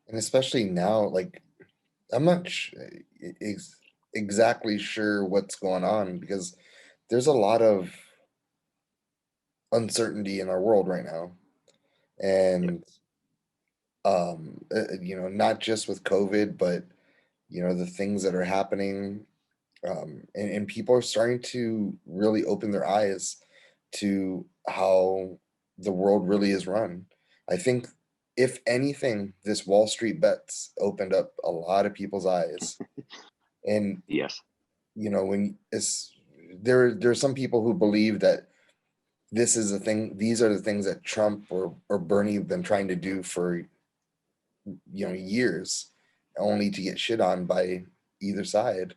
And especially now, like I'm not exactly sure what's going on because there's a lot of uncertainty in our world right now. Yeah. And not just with COVID, but the things that are happening, and people are starting to really open their eyes to how the world really is run. I think, if anything, this Wall Street bets opened up a lot of people's eyes. And Yes. when it's there's some people who believe that this is the thing, these are the things that Trump or Bernie have been trying to do for years, only to get shit on by either side.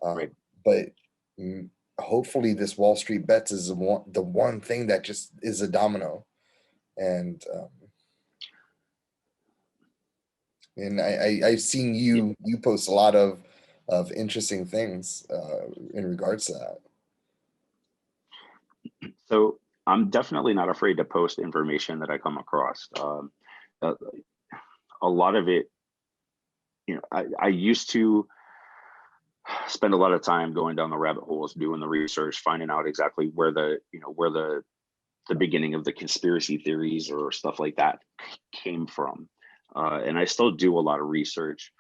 Right. But mm, hopefully, this Wall Street bets is the one thing that just is a domino. And I've seen Yeah. you post a lot of interesting things in regards to that. So I'm definitely not afraid to post information that I come across. A, a lot of it, I used to spend a lot of time going down the rabbit holes, doing the research, finding out exactly where the beginning of the conspiracy theories or stuff like that came from. And I still do a lot of research,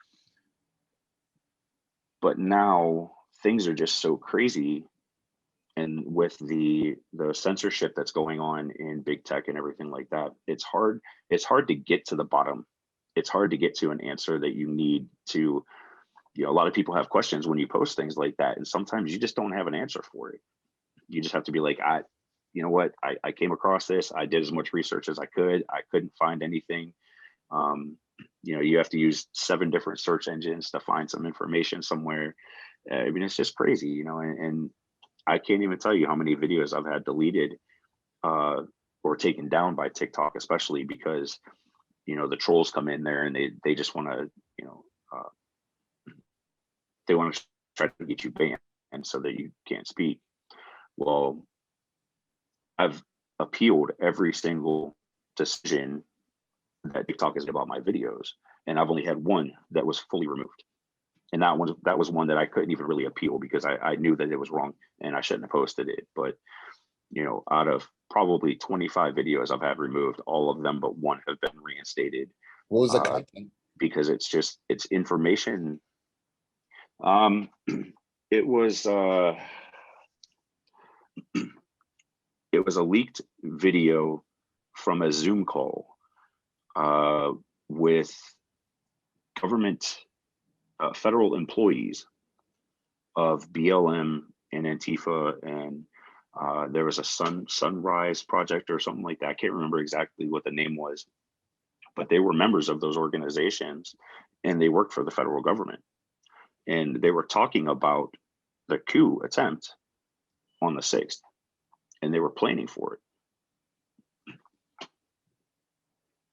but now things are just so crazy, and with the censorship that's going on in big tech and everything like that, it's hard to get to the bottom. It's hard to get to an answer that you need to. A lot of people have questions when you post things like that, and sometimes you just don't have an answer for it. You just have to be like, you know what, I came across this, I did as much research as I couldn't find anything. um, you have to use 7 different search engines to find some information somewhere. I mean, it's just crazy, and I can't even tell you how many videos I've had deleted, uh, or taken down by TikTok, especially because the trolls come in there and they just want to, you know uh, they want to try to get you banned and so that you can't speak. Well, I've appealed every single decision that TikTok has about my videos, and I've only had one that was fully removed. And that was one that I couldn't even really appeal because I knew that it was wrong and I shouldn't have posted it. But out of probably 25 videos I've had removed, all of them but one have been reinstated, What was the uh, content? because it's information. Um, it was it was a leaked video from a Zoom call, uh, with government, federal employees of BLM and Antifa, and there was a Sunrise Project or something like that. I can't remember exactly what the name was, but they were members of those organizations, and they worked for the federal government, and they were talking about the coup attempt on the 6th, and they were planning for it.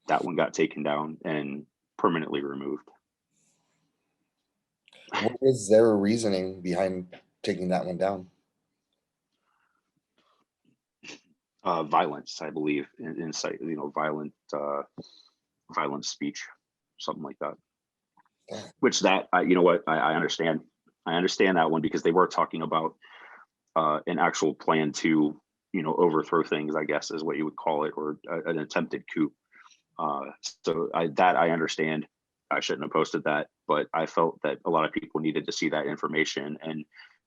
That one got taken down and permanently removed. What was their reasoning behind taking that one down? Violence, I believe, incite, violent speech, something like that. Which that, you know what, I understand. I understand that one because they were talking about an actual plan to, overthrow things, I guess is what you would call it, or an attempted coup. Uh, I understand. I shouldn't have posted that, but I felt that a lot of people needed to see that information, and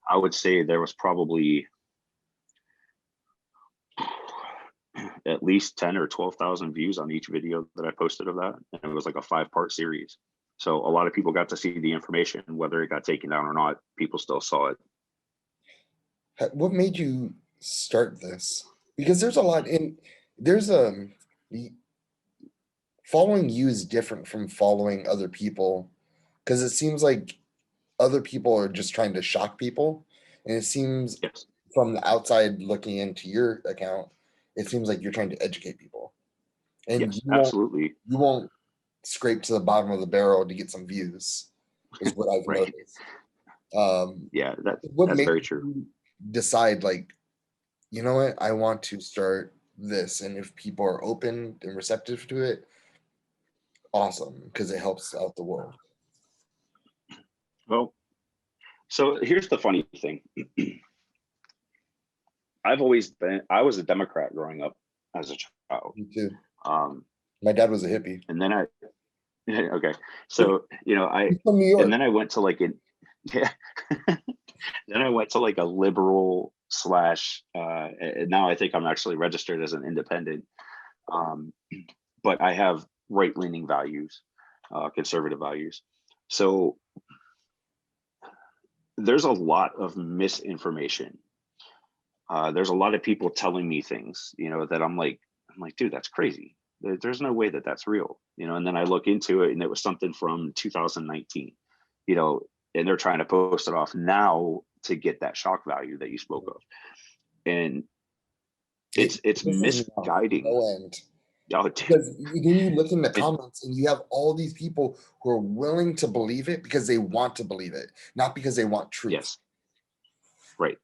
I would say there was probably at least 10 or 12,000 views on each video that I posted of that, and it was like a 5-part series. So a lot of people got to see the information, whether it got taken down or not. People still saw it. What made you start this? Because there's a lot in there's y- following you is different from following other people, because it seems like other people are just trying to shock people, and it seems Yes, from the outside looking into your account, it seems like you're trying to educate people, and yes, absolutely. you won't scrape to the bottom of the barrel to get some views, is what I've Right. noticed. Um, Yeah, what that's made very true. you decide, like, you know what, I want to start this, and if people are open and receptive to it, awesome because it helps out the world. Well, so here's the funny thing. I was a Democrat growing up as a child. Me too. Um, My dad was a hippie. and then okay. So, He's from New and York. then I went to like yeah, then I went to like a liberal slash, and now I think I'm actually registered as an independent. Um, but I have right leaning values, conservative values. So there's a lot of misinformation. There's a lot of people telling me things, that I'm like, dude, that's crazy. There's no way that that's real, And then I look into it, and it was something from 2019, you know, and they're trying to post it off now to get that shock value that you spoke of, and It it's pisses me off misguiding. no end. Oh, dude, Because then you look in the it, comments and you have all these people who are willing to believe it because they want to believe it, not because they want truth. yes, right,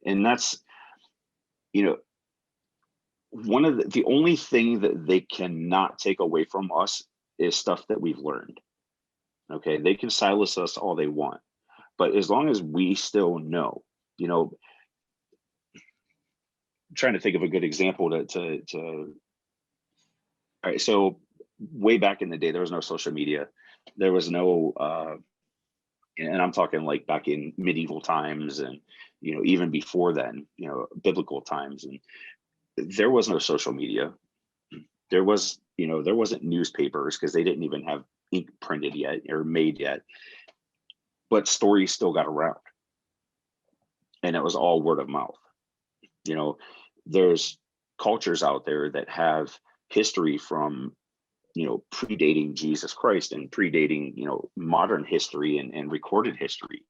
and that's you know one of the only thing that they cannot take away from us is stuff that we've learned. Okay, they can silence us all they want, but as long as we still know, you know, I'm trying to think of a good example to. All right, so way back in the day, there was no social media, there was no, and I'm talking like back in medieval times, and even before then, biblical times, and there was no social media. There wasn't newspapers because they didn't even have ink printed yet or made yet, but stories still got around, and it was all word of mouth. You know, there's cultures out there that have history from, predating Jesus Christ and predating, modern history and recorded history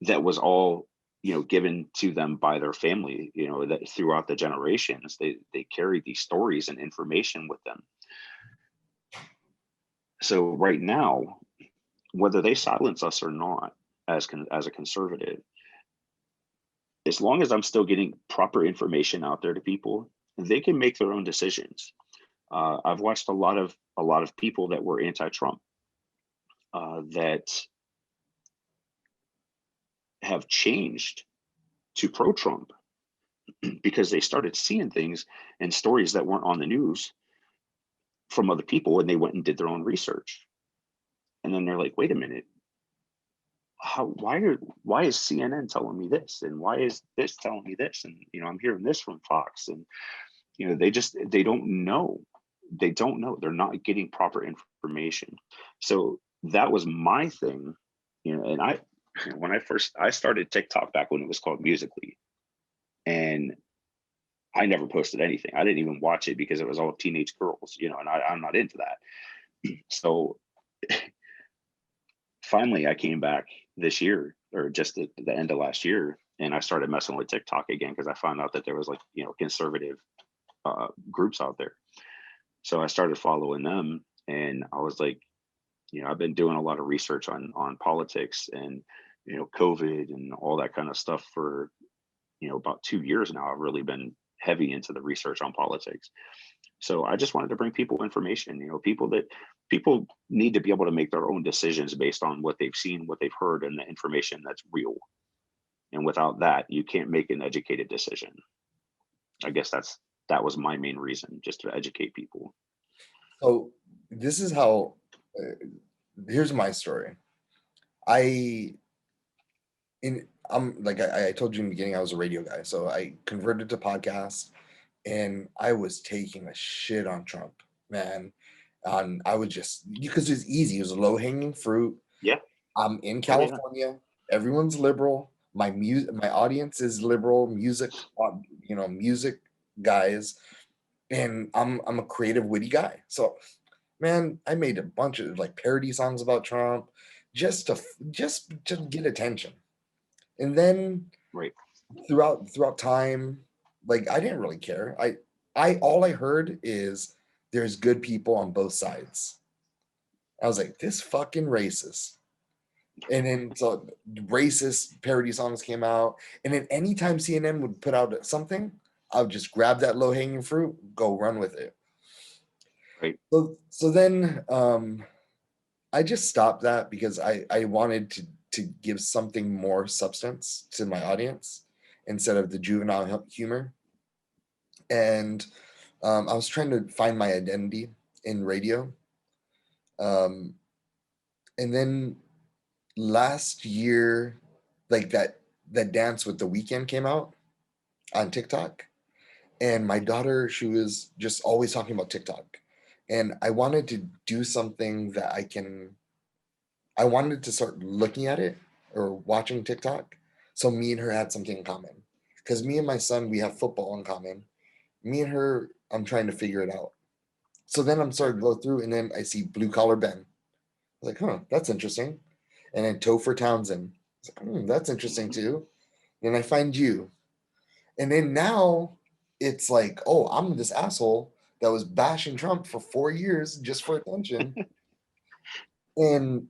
that was all, given to them by their family, that throughout the generations, they carried these stories and information with them. So right now, whether they silence us or not, as a conservative, as long as I'm still getting proper information out there to people, they can make their own decisions. I've watched a lot of people that were anti-Trump, that have changed to pro-Trump because they started seeing things and stories that weren't on the news from other people, and they went and did their own research. And then they're like, wait a minute, why is CNN telling me this, and why is this telling me this, and I'm hearing this from Fox, and they don't know, they're not getting proper information. So that was my thing, and I started TikTok back when it was called Musically, and I never posted anything. I didn't even watch it because it was all teenage girls, and I'm not into that. So finally I came back this year, or just at the end of last year, and I started messing with TikTok again because I found out that there was, like, conservative groups out there. So I started following them, and I was like, I've been doing a lot of research on politics and COVID and all that kind of stuff for about 2 years now. I've really been heavy into the research on politics. So I just wanted to bring people information, people need to be able to make their own decisions based on what they've seen, what they've heard, and the information that's real. And without that, you can't make an educated decision. I guess that was my main reason, just to educate people. So this is how. Here's my story. I I'm like I told you in the beginning, I was a radio guy, so I converted to podcast, and I was taking a shit on Trump, man. I would just because it's easy, it was a low hanging fruit. Yeah. I'm in Oh yeah. California. Everyone's liberal. My audience is liberal music, music guys, and I'm a creative, witty guy. So, man, I made a bunch of like parody songs about Trump, just to get attention. And then Right. throughout time, like I didn't really care. I all I heard is there's good people on both sides. I was like, this fucking racist. And then so racist parody songs came out. And then anytime CNN would put out something, I would just grab that low hanging fruit, go run with it. Right. So then I just stopped that because I wanted to give something more substance to my audience instead of the juvenile humor. And I was trying to find my identity in radio. Um, and then last year, like that dance with the weekend came out on TikTok, and my daughter, she was just always talking about TikTok, and I wanted to do something that I wanted to start looking at it or watching TikTok, so me and her had something in common. Because me and my son, we have football in common. Me and her, I'm trying to figure it out. So then I'm starting to go through, and then I see Blue Collar Ben. I was like, huh, that's interesting. And then Topher Townsend. I was like, that's interesting too. Then I find you. And then now it's like, oh, I'm this asshole that was bashing Trump for 4 years just for attention. And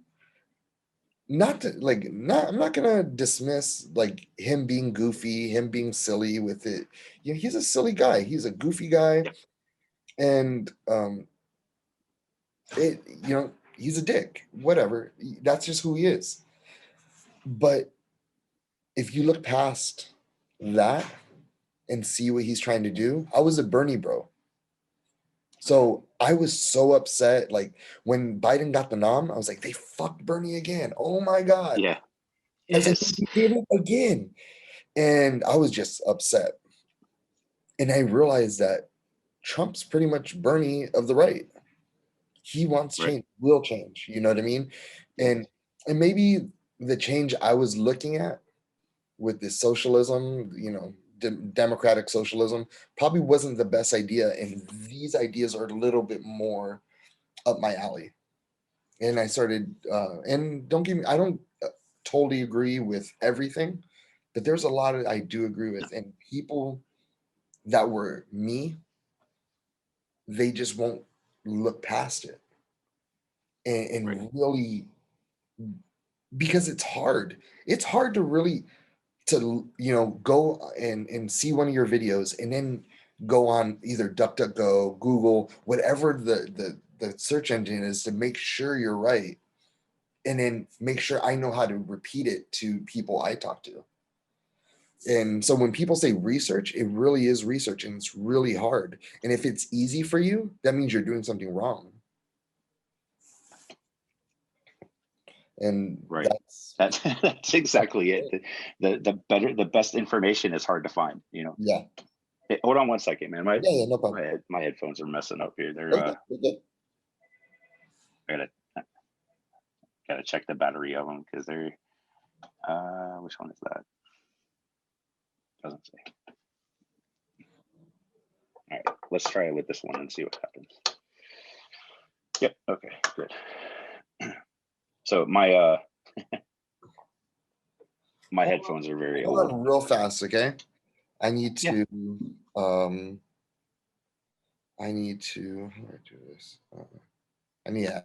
not to, like not I'm not gonna dismiss like him being goofy, him being silly with it. You know, he's a silly guy. He's a goofy guy, Yep. and he's a dick. Whatever. That's just who he is. But if you look past that and see what he's trying to do, I was a Bernie bro. So I was so upset. Like when Biden got the nom, I was like, they fucked Bernie again. Oh my God. Yeah. I was like, Yes. they did it again. And I was just upset. And I realized that Trump's pretty much Bernie of the right. He wants Right. change, will change. You know what I mean? Yep. And maybe the change I was looking at with this socialism, democratic socialism, probably wasn't the best idea. And these ideas are a little bit more up my alley. And I started, and don't get me, I don't totally agree with everything, but there's a lot of I do agree with. And people that were me, they just won't look past it Right. and really, because it's hard. It's hard to really to go and see one of your videos and then go on either DuckDuckGo, Google, whatever the search engine is to make sure you're right, and then make sure I know how to repeat it to people I talk to. And so when people say research, it really is research, and it's really hard. And if it's easy for you, that means you're doing something wrong. And Right. that's That's exactly it. The best information is hard to find. yeah, Hey, hold on one second, man. My yeah, yeah, no my problem. head, my headphones are messing up here. They're Okay, okay. I gotta check the battery of them because they're which one is that? Doesn't say. All right, let's try it with this one and see what happens. Yep. Okay. Good. So my Hold on, headphones are very hold old. on real fast, okay? I need Yeah. to um how do I do this? I need to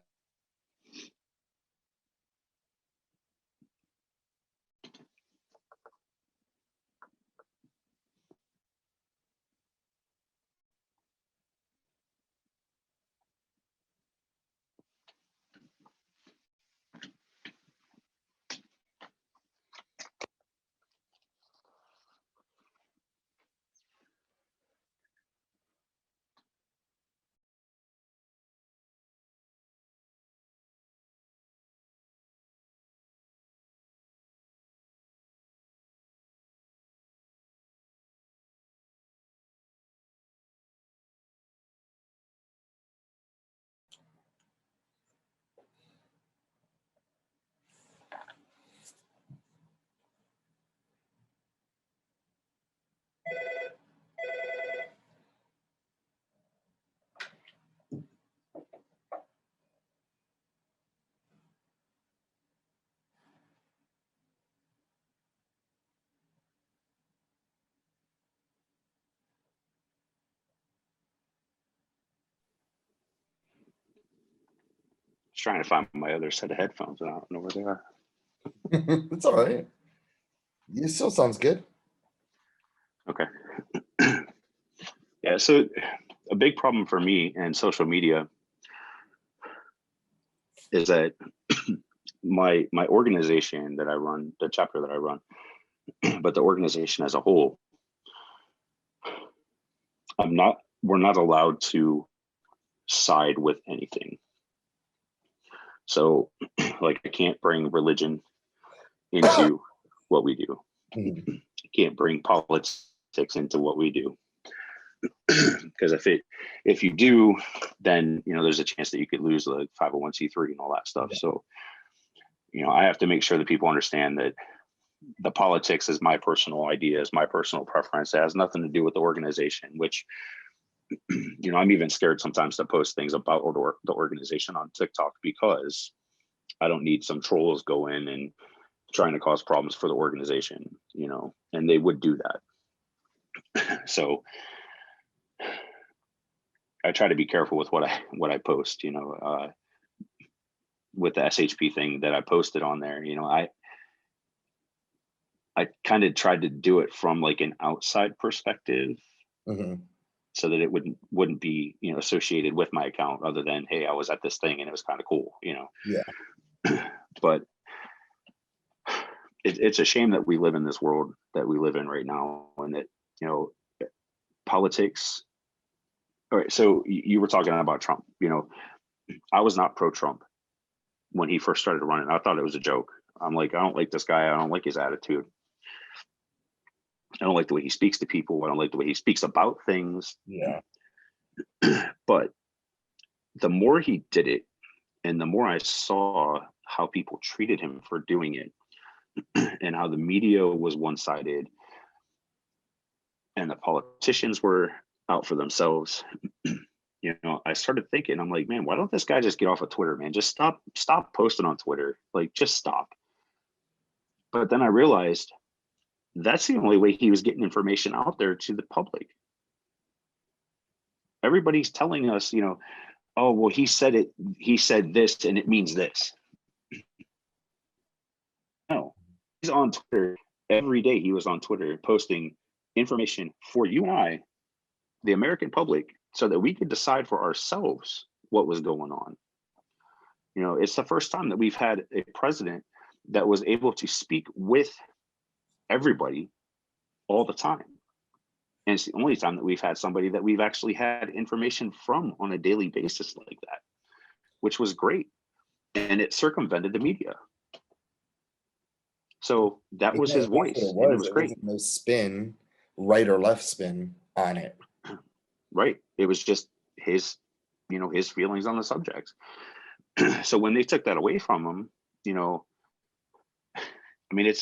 Just trying to find my other set of headphones and I don't know where they are. it's all right. It still sounds good. Okay. Yeah. So a big problem for me and social media is that my organization that I run, the chapter that I run, but the organization as a whole, we're not allowed to side with anything. So like I can't bring religion into what we do. Mhm. I can't bring politics into what we do. Because if you do, then there's a chance that you could lose the 501c3 and all that stuff. Yeah. So I have to make sure that people understand that the politics is my personal idea, is my personal preference. It has nothing to do with the organization, which I'm even scared sometimes to post things about the organization on TikTok, because I don't need some trolls going and trying to cause problems for the organization, and they would do that. So I try to be careful with what I post, with the SHP thing that I posted on there. I kind of tried to do it from like an outside perspective, Mhm. so that it wouldn't be associated with my account, other than, hey, I was at this thing and it was kind of cool. Yeah. But it's a shame that we live in this world that we live in right now, and that politics. All right, so you were talking about Trump. I was not pro Trump when he first started running. I thought it was a joke. I'm like, I don't like this guy. I don't like his attitude. I don't like the way he speaks to people. I don't like the way he speaks about things. Yeah. But the more he did it, and the more I saw how people treated him for doing it, and how the media was one-sided and the politicians were out for themselves, I started thinking, I'm like, man, why don't this guy just get off of Twitter, man? Just stop posting on Twitter. Like, just stop. But then I realized that's the only way he was getting information out there to the public. Everybody's telling us, oh, well, he said this and it means this. No, he's on Twitter every day. He was on Twitter posting information for you and I, the American public, so that we could decide for ourselves what was going on. It's the first time that we've had a president that was able to speak with everybody all the time. And it's the only time that we've had somebody that we've actually had information from on a daily basis like that, which was great. And it circumvented the media. So that was Yeah, his that's what voice, it and it was. was It great. wasn't no spin, right or left spin on it. Right. It was just his feelings on the subject. So when they took that away from him, I mean,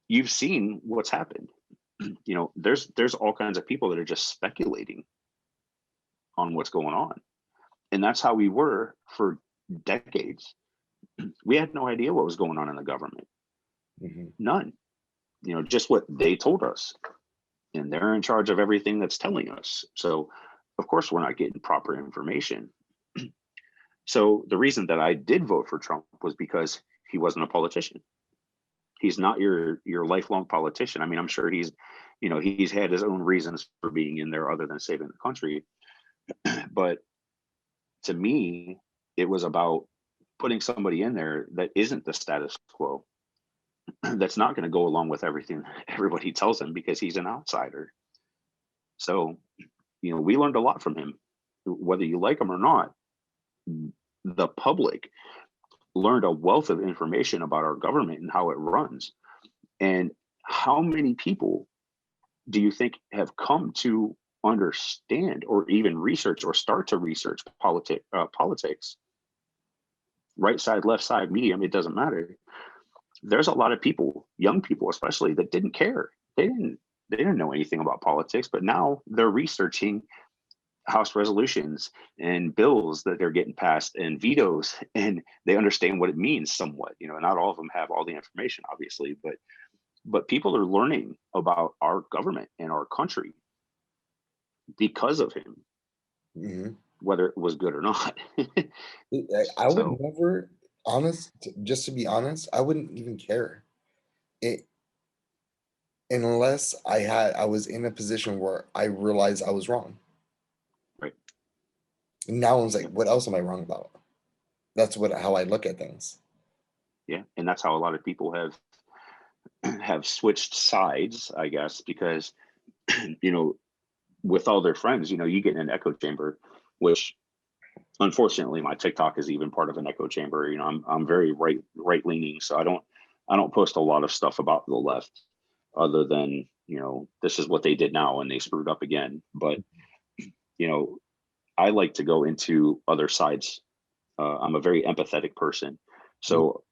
you've seen what's happened. There's all kinds of people that are just speculating on what's going on. And that's how we were for decades. We had no idea what was going on in the government. Mhm. None. Just what they told us. And they're in charge of everything that's telling us. So of course we're not getting proper information. So the reason that I did vote for Trump was because he wasn't a politician. He's not your lifelong politician. I mean, I'm sure he's had his own reasons for being in there other than saving the country. But to me, it was about putting somebody in there that isn't the status quo, that's not going to go along with everything everybody tells him, because he's an outsider. So, we learned a lot from him, whether you like him or not. The public learned a wealth of information about our government and how it runs. And how many people do you think have come to understand, or even research, or start to research politics? Right side, left side, medium, it doesn't matter. There's a lot of people, young people especially, that didn't care. They didn't know anything about politics, but now they're researching House resolutions and bills that they're getting passed and vetoes, and they understand what it means somewhat. Not all of them have all the information, obviously, but people are learning about our government and our country because of him, Mhm. whether it was good or not. I would So never, just to be honest, I wouldn't even care it unless I was in a position where I realized I was wrong. And now I'm like, what else am I wrong about? That's how I look at things. Yeah, and that's how a lot of people have switched sides, I guess, because you know, with all their friends, you get in an echo chamber, which unfortunately my TikTok is even part of an echo chamber. I'm very right leaning, so I don't post a lot of stuff about the left, other than this is what they did now and they screwed up again. But you know, I like to go into other sides. I'm a very empathetic person, Mm. so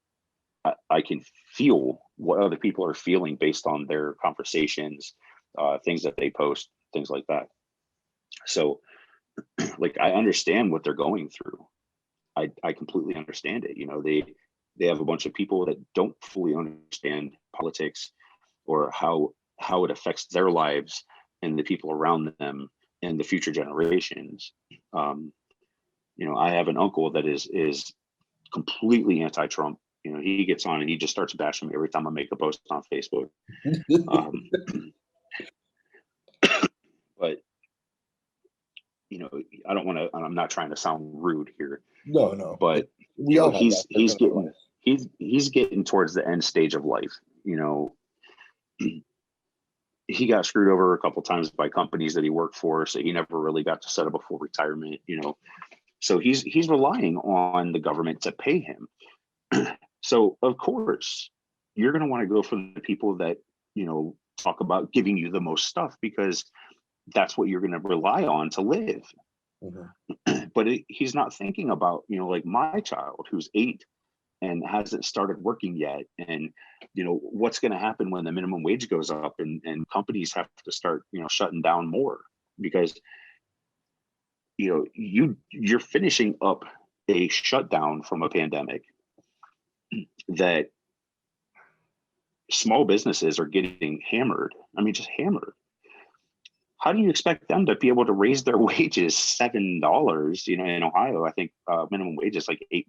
I can feel what other people are feeling based on their conversations, things that they post, things like that. So, like, I understand what they're going through. I completely understand it. They have a bunch of people that don't fully understand politics, or how it affects their lives and the people around them and the future generations. Um, I have an uncle that is completely anti-Trump. He gets on and he just starts bashing me every time I make a post on Facebook. Um, but you know, I don't want to. I'm not trying to sound rude here, No, no. but We all have that he's in our getting life. he's getting towards the end stage of life. He got screwed over a couple times by companies that he worked for, so he never really got to set up a full retirement. So he's relying on the government to pay him. So of course you're going to want to go for the people that talk about giving you the most stuff, because that's what you're going to rely on to live. Mhm. But he's not thinking about like my child who's 8 and hasn't started working yet, and what's going to happen when the minimum wage goes up, and companies have to start shutting down more, because you're finishing up a shutdown from a pandemic that small businesses are getting hammered. I mean, just hammered. How do you expect them to be able to raise their wages $7? In Ohio, I think minimum wage is like $8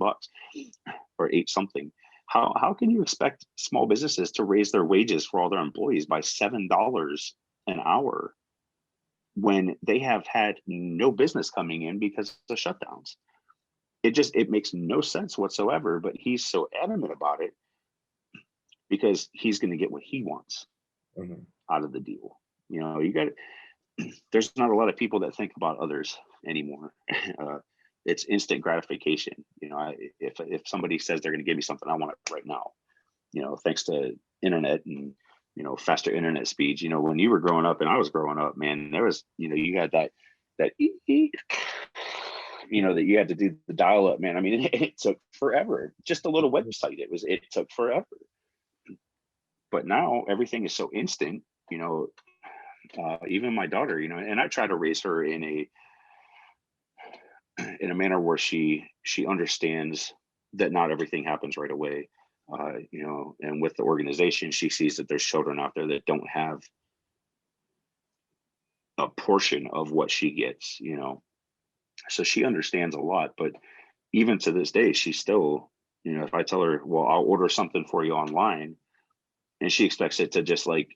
or eight something. How can you expect small businesses to raise their wages for all their employees by $7 an hour when they have had no business coming in because of the shutdowns? It makes no sense whatsoever. But he's so adamant about it because he's going to get what he wants Mhm. out of the deal. You got there's not a lot of people that think about others anymore. Uh, it's instant gratification. If somebody says they're going to give me something, I want it right now. Thanks to internet and faster internet speeds. When you were growing up and I was growing up, man, there was you had that that you had to do the dial up, man. I mean, it took forever. Just a little website. It took forever. But now everything is so instant. Even my daughter, and I try to raise her in a manner where she understands that not everything happens right away. And with the organization, she sees that there's children out there that don't have a portion of what she gets. So she understands a lot. But even to this day, she still, if I tell her, well, I'll order something for you online, and she expects it to just like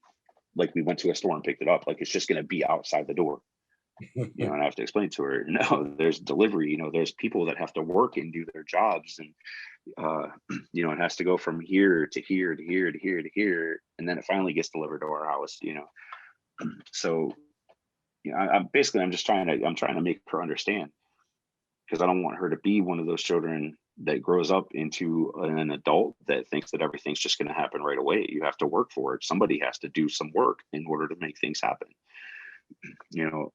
we went to a store and picked it up, like it's just going to be outside the door. And I have to explain to her, no, there's delivery, there's people that have to work and do their jobs, and it has to go from here to here to here to here to here, and then it finally gets delivered to our house. So I'm just trying to make her understand, because I don't want her to be one of those children that grows up into an adult that thinks that everything's just going to happen right away. You have to work for it. Somebody has to do some work in order to make things happen. you know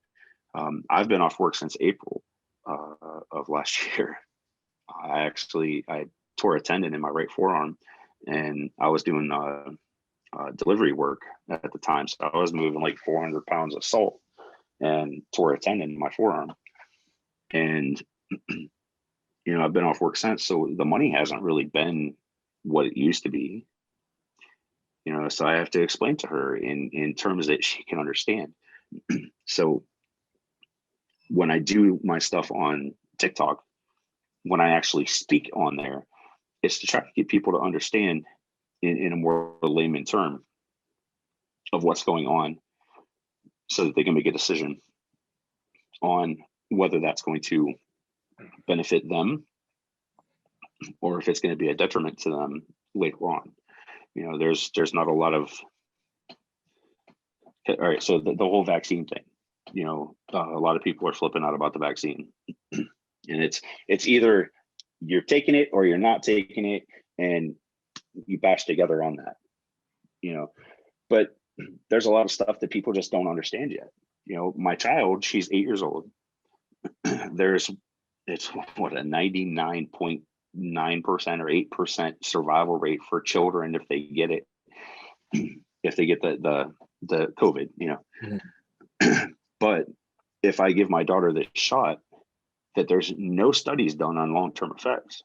I've been off work since April of last year. I tore a tendon in my right forearm, and I was doing delivery work at the time. So I was moving like 400 pounds of salt and tore a tendon in my forearm. And I've been off work since, so the money hasn't really been what it used to be. So I have to explain to her in terms that she can understand. So when I do my stuff on TikTok, when I actually speak on there, it's to try to get people to understand in a more layman term of what's going on, so that they can make a decision on whether that's going to benefit them or if it's going to be a detriment to them later on. There's not a lot of, all right, so the whole vaccine thing, a lot of people are flipping out about the vaccine. And it's either you're taking it or you're not taking it, and you bash together on that, but there's a lot of stuff that people just don't understand yet. My child, she's 8 years old. It's what, a 99.9% or 8% survival rate for children if they get it, if they get the COVID, But if I give my daughter this shot, that there's no studies done on long-term effects.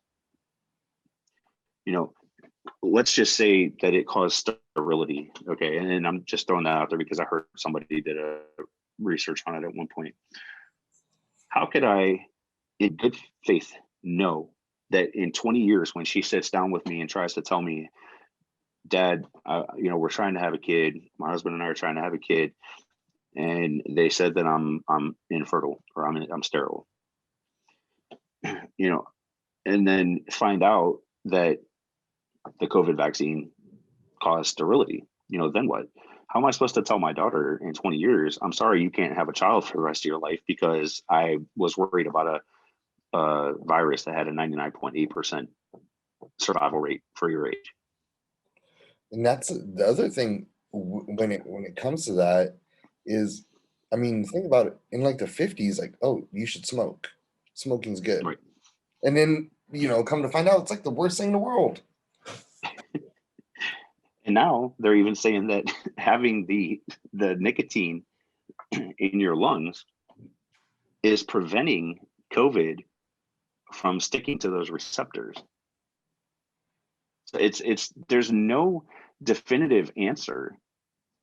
Let's just say that it caused sterility. Okay. And I'm just throwing that out there because I heard somebody did a research on it at one point. How could I, in good faith, know that in 20 years, when she sits down with me and tries to tell me, Dad, we're trying to have a kid, my husband and I are trying to have a kid, and they said that I'm infertile or I'm sterile, and then find out that the COVID vaccine caused sterility, then what? How am I supposed to tell my daughter in 20 years, I'm sorry, you can't have a child for the rest of your life because I was worried about a virus that had a 99.8% survival rate for your age? And that's the other thing when it comes to that is, I mean, think about it. In like the 50s, like, oh, you should smoke. Smoking's good. Right. And then, come to find out it's like the worst thing in the world. And now they're even saying that having the nicotine in your lungs is preventing COVID from sticking to those receptors. So there's no definitive answer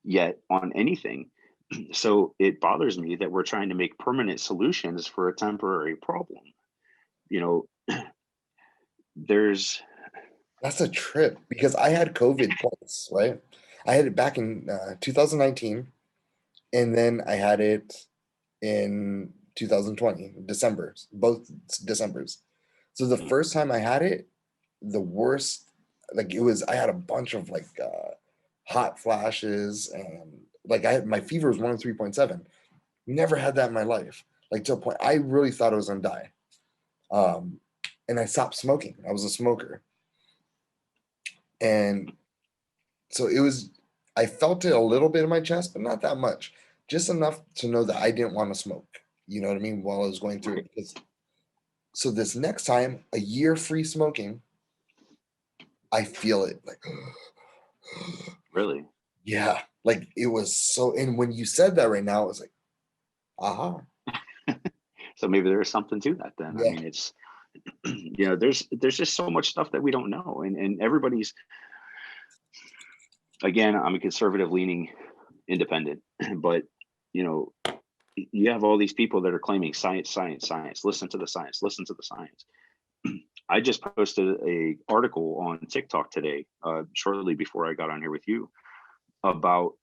yet on anything. So it bothers me that we're trying to make permanent solutions for a temporary problem. That's a trip because I had COVID twice, right? I had it back in 2019, and then I had it in 2020, December, both Decembers. So the first time I had it, the worst, like I had a bunch of like hot flashes, and like my fever was 103.7. Never had that in my life. Like to a point, I really thought I was gonna die. And I stopped smoking. I was a smoker. And so I felt it a little bit in my chest, but not that much, just enough to know that I didn't want to smoke. You know what I mean? While I was going through it. So this next time, a year free smoking, I feel it like, really? Yeah, like it was so. And when you said that right now, it was like, aha. So maybe there's something to that then. Yeah. I mean, it's, there's just so much stuff that we don't know. And everybody's, again, I'm a conservative leaning independent, but, you have all these people that are claiming science, science, science, listen to the science, listen to the science. I just posted a article on TikTok today, shortly before I got on here with you, about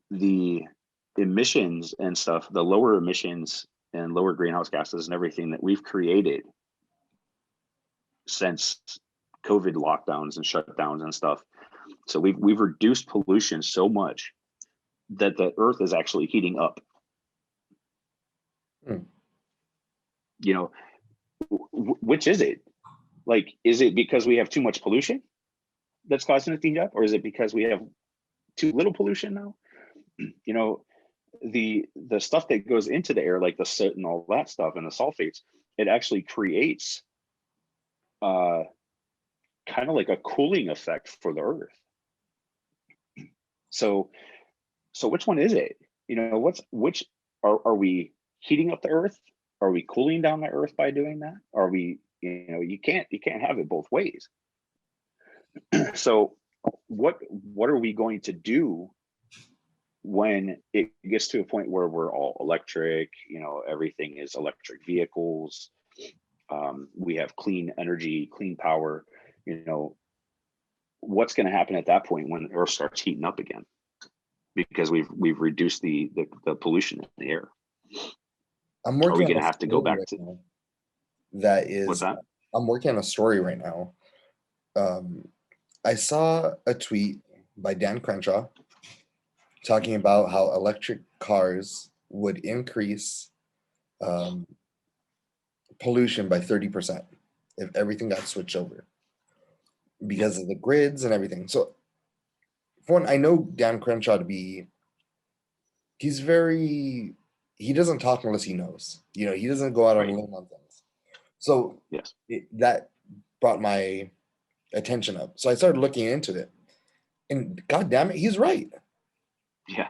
the emissions and stuff, the lower emissions and lower greenhouse gases and everything that we've created since COVID lockdowns and shutdowns and stuff. So we've reduced pollution so much that the earth is actually heating up. Which is it? Like, is it because we have too much pollution that's causing it to heat up, or is it because we have too little pollution now? The stuff that goes into the air, like the soot and all that stuff and the sulfates, it actually creates kind of like a cooling effect for the earth. So which one is it? Which are we heating up the earth? Are we cooling down the earth by doing that? Are we, you can't have it both ways. So what are we going to do when it gets to a point where we're all electric, everything is electric vehicles, we have clean energy, clean power, what's going to happen at that point when the earth starts heating up again? Because we've reduced the pollution in the air. I'm Are we working on going a to have to go story back right to now that what's is, that? I'm working on a story right now. Um, I saw a tweet by Dan Crenshaw talking about how electric cars would increase um, pollution by 30% if everything got switched over Yeah, because of the grids and everything. So, for one, I know Dan Crenshaw to be, he's very, he doesn't talk unless he knows. You know, he doesn't go out on a right. limb on things. So, Yes. that brought my attention up. So I started looking into it. And god damn it, he's right. Yeah.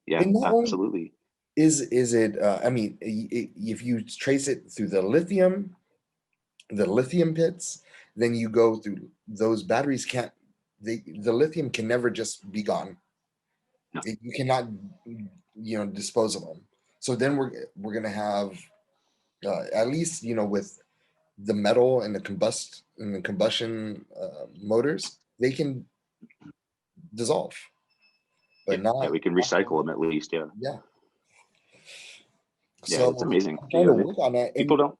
Yeah, And not only absolutely. is it I mean, if you trace it through the lithium pits, then you go through those batteries can't the lithium can never just be gone. No. You cannot dispose of them. So then we're gonna have at least with the metal and the combustion motors, they can dissolve, Yeah. but Yeah, not we can recycle them at least. Yeah. yeah. Yeah, it's So amazing. I'm trying You to know, work on that. people And don't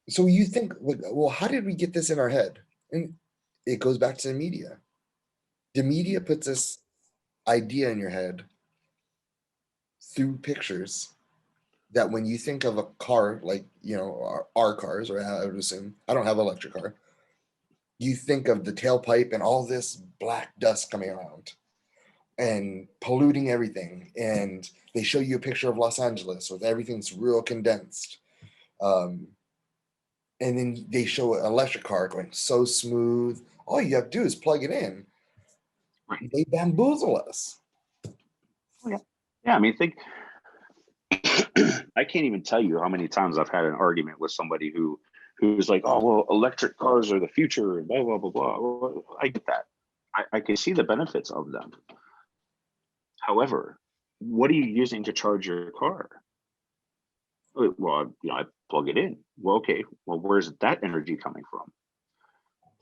so you think, like, well, how did we get this in our head? And it goes back to the media. The media puts this idea in your head through pictures that when you think of a car, like, our cars, or I would assume, I don't have an electric car, you think of the tailpipe and all this black dust coming around and polluting everything. And they show you a picture of Los Angeles with everything's real condensed. Um, and then they show an electric car going so smooth. All you have to do is plug it in. right. They bamboozle us. Oh, yeah. Yeah, I mean, think I can't even tell you how many times I've had an argument with somebody who's like, "Oh, well, electric cars are the future," and blah blah blah blah. Well, I get that. I can see the benefits of them. However, what are you using to charge your car? Well, I plug it in. Well, okay. Well, where's that energy coming from?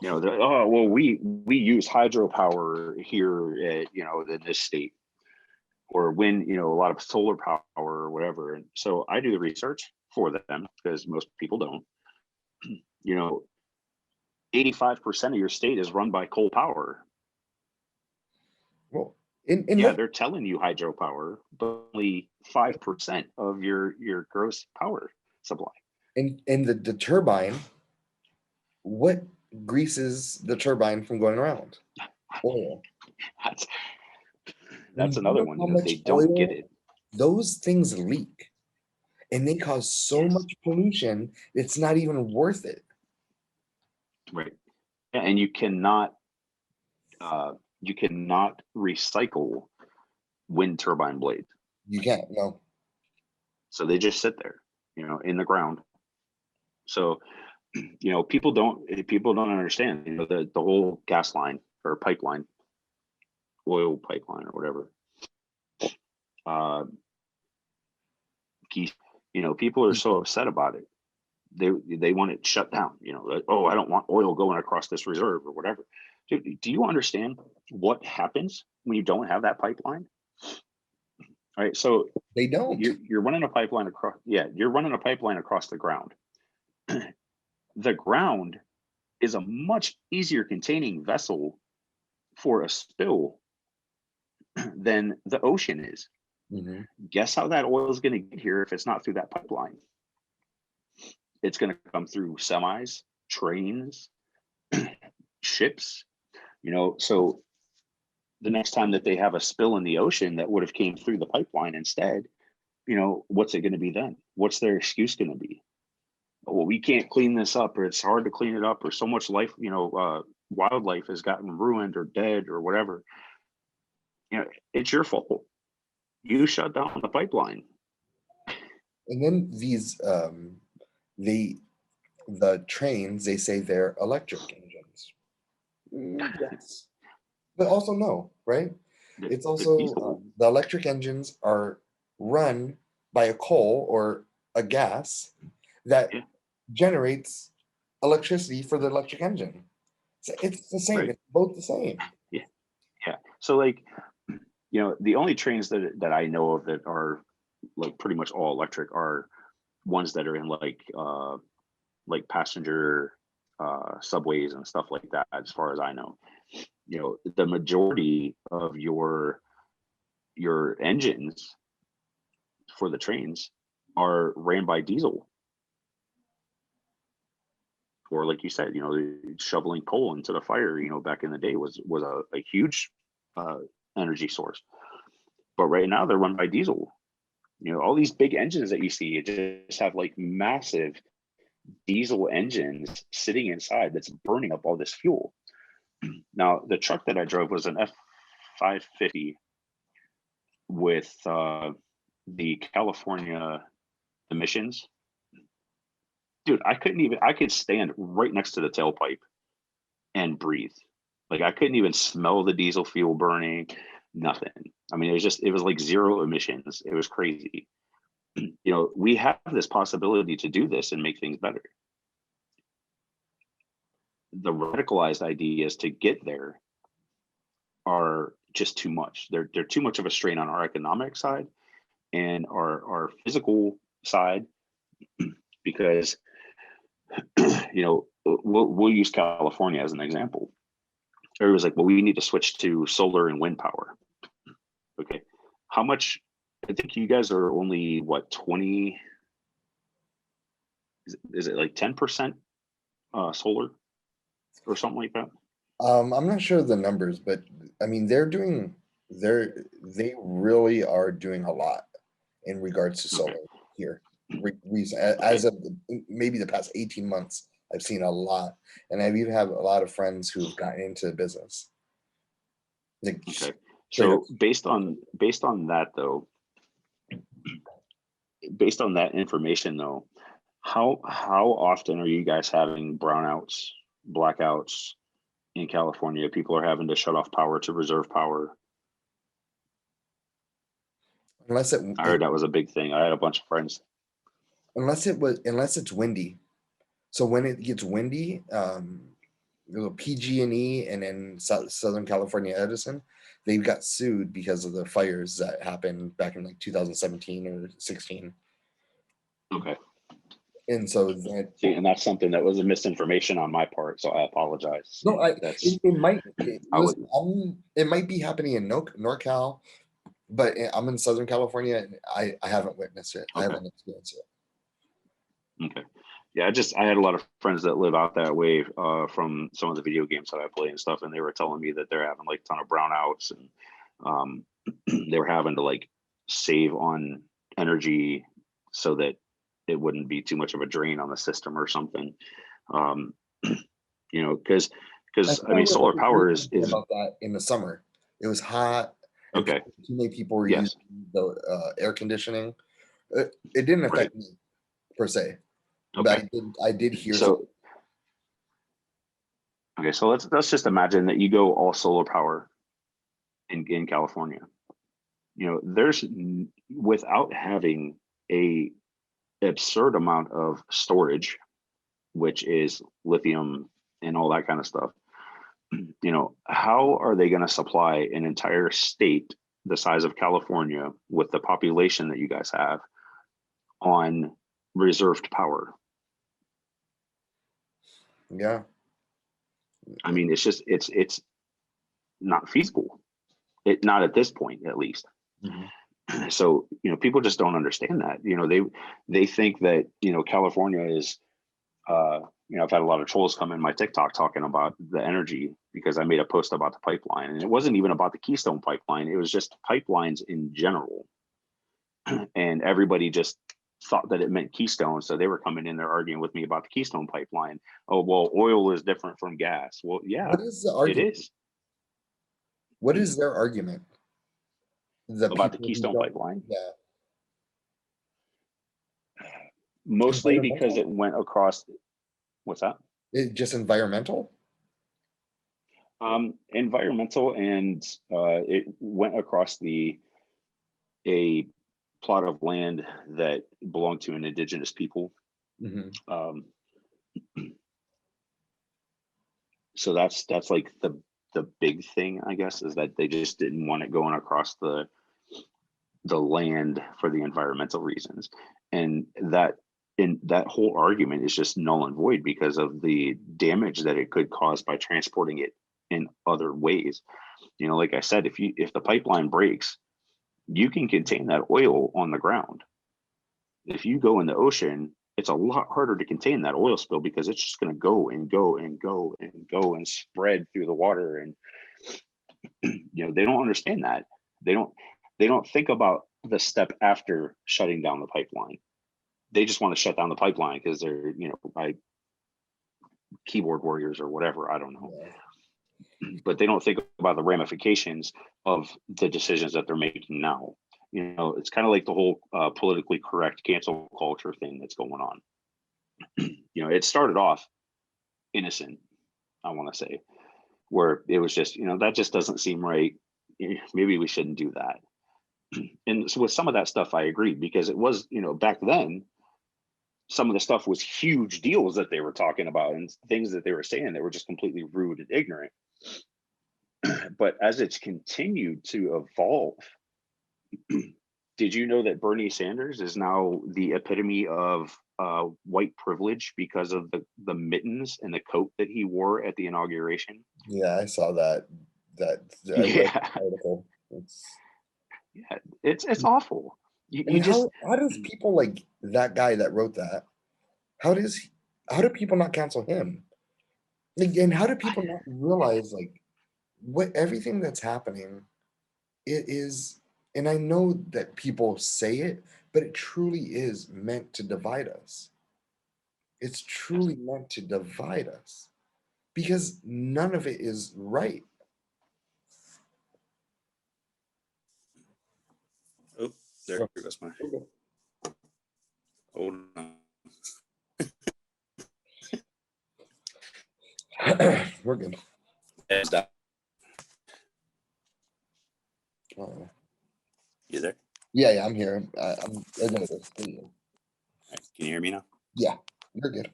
Oh, well, we use hydropower here at, in this state, or wind, a lot of solar power or whatever. And so I do the research for them because most people don't. You know, 85% of your state is run by coal power. Well, in Yeah, let they're telling you hydropower, but only 5% of your gross power supply. in the turbine, what greases the turbine from going around? Oil. That's And that's you another know one. how They much don't get oil it. those things leak, and they cause so Yes. much pollution, it's not even worth it. Right. And uh, you cannot recycle wind turbine blades. You can't, no. So they just sit there, in the ground. So, people don't understand, the whole gas line or pipeline, oil pipeline or whatever. Uh, people are so upset about it. They want it shut down. Oh, I don't want oil going across this reserve or whatever. Do you understand what happens when you don't have that pipeline? All right, so They don't. you're running a pipeline across. Yeah, you're running a pipeline across the ground. The ground is a much easier containing vessel for a spill than the ocean is. Hmm. Guess how that oil is going to get here if it's not through that pipeline? It's going to come through semis, trains, ships. So the next time that they have a spill in the ocean that would have came through the pipeline instead, what's it going to be then? What's their excuse going to be? Well, we can't clean this up, or it's hard to clean it up, or so much life, wildlife has gotten ruined or dead or whatever. It's your fault. You shut down the pipeline. And then they the trains, they say they're electric engines. Yes, but also no, right? It's They're also diesel. the electric engines are run by a coal or a gas that Yeah, generates electricity for the electric engine. So it's the same. right. It's both the same. Yeah, yeah. So like, the only trains that I know of that are like pretty much all electric are ones that are in like passenger subways and stuff like that, as far as I know. The majority of your engines for the trains are ran by diesel, or like you said, shoveling coal into the fire, back in the day was a huge uh, energy source. But right now they're run by diesel. All these big engines that you see, it just have like massive diesel engines sitting inside that's burning up all this fuel. Now, the truck that I drove was an F550 with the California emissions. Dude, I could stand right next to the tailpipe and breathe. Like, I couldn't even smell the diesel fuel burning, nothing. I mean, it was like zero emissions. It was crazy. We have this possibility to do this and make things better. The radicalized ideas to get there are just too much. They're too much of a strain on our economic side and our physical side, because we'll use California as an example. Everybody's like, well, we need to switch to solar and wind power. Okay, how much? I think you guys are only what, 20? Is it like 10% solar or something like that? I'm not sure of the numbers, but I mean they really are doing a lot in regards to Okay. solar here. Okay. As of maybe the past 18 months, I've seen a lot, and I've even had a lot of friends who have gotten into the business. Like Okay. straight up. So based on that though, based on that information though, how often are you guys having brownouts, blackouts in California? People are having to shut off power to reserve power. Unless I heard that was a big thing. I had a bunch of friends. unless it's windy. So when it gets windy, PG&E and then Southern California Edison, they got sued because of the fires that happened back in like 2017 or 16. Okay. And so that See, and that's something that was a misinformation on my part, so I apologize. no, That's I would. listen. It might be happening in NorCal, but I'm in Southern California, and I haven't witnessed it. I Okay. haven't experienced it. Okay. Yeah, I had a lot of friends that live out that way from some of the video games that I play and stuff, and they were telling me that they're having like a ton of brownouts, and um, they were having to like save on energy so that it wouldn't be too much of a drain on the system or something. Um, I because think I mean, solar we were power talking is about that in the summer. It was hot, and okay. too many people were using Yes. the air conditioning. It didn't Right. affect me per se, but Okay. I did hear some. So okay, so let's just imagine that you go all solar power in California. There's without having a absurd amount of storage, which is lithium and all that kind of stuff. How are they going to supply an entire state the size of California with the population that you guys have on reserved power? Yeah, I mean, it's not feasible. Not at this point, at least. mhm. So people just don't understand that. They think that California is I've had a lot of trolls come in my TikTok talking about the energy because I made a post about the pipeline, and it wasn't even about the Keystone pipeline. It was just pipelines in general, and everybody just thought that it meant Keystone, so they were coming in there arguing with me about the Keystone pipeline. Oh, well, oil is different from gas. Well, yeah, What is the it argument? is. What is their argument? The About the people who Keystone don't, pipeline, yeah, mostly because environmental. it went across. What's that? Just environmental. Environmental, and it went across a plot of land that belonged to an indigenous people. Hmm. Um, so that's like the big thing, I guess, is that they just didn't want it going across the land for the environmental reasons, and that and that whole argument is just null and void because of the damage that it could cause by transporting it in other ways. Like I said, if the pipeline breaks, you can contain that oil on the ground. If you go in the ocean, it's a lot harder to contain that oil spill because it's just going to go and go and go and go and spread through the water. And they don't understand that. They don't think about the step after shutting down the pipeline. They just want to shut down the pipeline because they're by keyboard warriors or whatever, I don't know. But they don't think about the ramifications of the decisions that they're making now. It's kind of like the whole politically correct cancel culture thing that's going on. It started off innocent, I want to say, where it was just, that just doesn't seem right. Maybe we shouldn't do that. And so with some of that stuff, I agree, because it was, back then, some of the stuff was huge deals that they were talking about and things that they were saying that were just completely rude and ignorant. But as it's continued to evolve, did you know that Bernie Sanders is now the epitome of white privilege because of the mittens and the coat that he wore at the inauguration? Yeah, I saw that. I read Yeah, the article. yeah, it's awful. I You mean, just how does people like that guy that wrote that? How does how do people not cancel him? Like, and how do people not realize like what everything that's happening? It is, and I know that people say it, but it truly is meant to divide us. It's truly meant to divide us because none of it is right. Oh, there goes my. Hold on. We're good. You there? Yeah, I'm here. I know this. Right, can you hear me now? Yeah, you're good.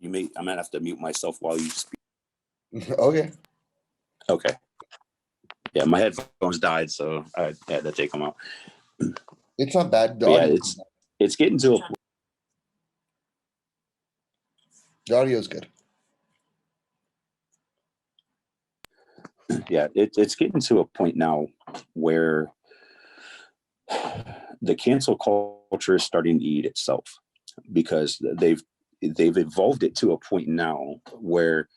I'm gonna have to mute myself while you speak. Okay. Okay. Yeah, my headphones died, so I had to take them out. It's not bad. Yeah, it's getting to The audio's good. it's getting to a point now where the cancel culture is starting to eat itself, because they've evolved it to a point now where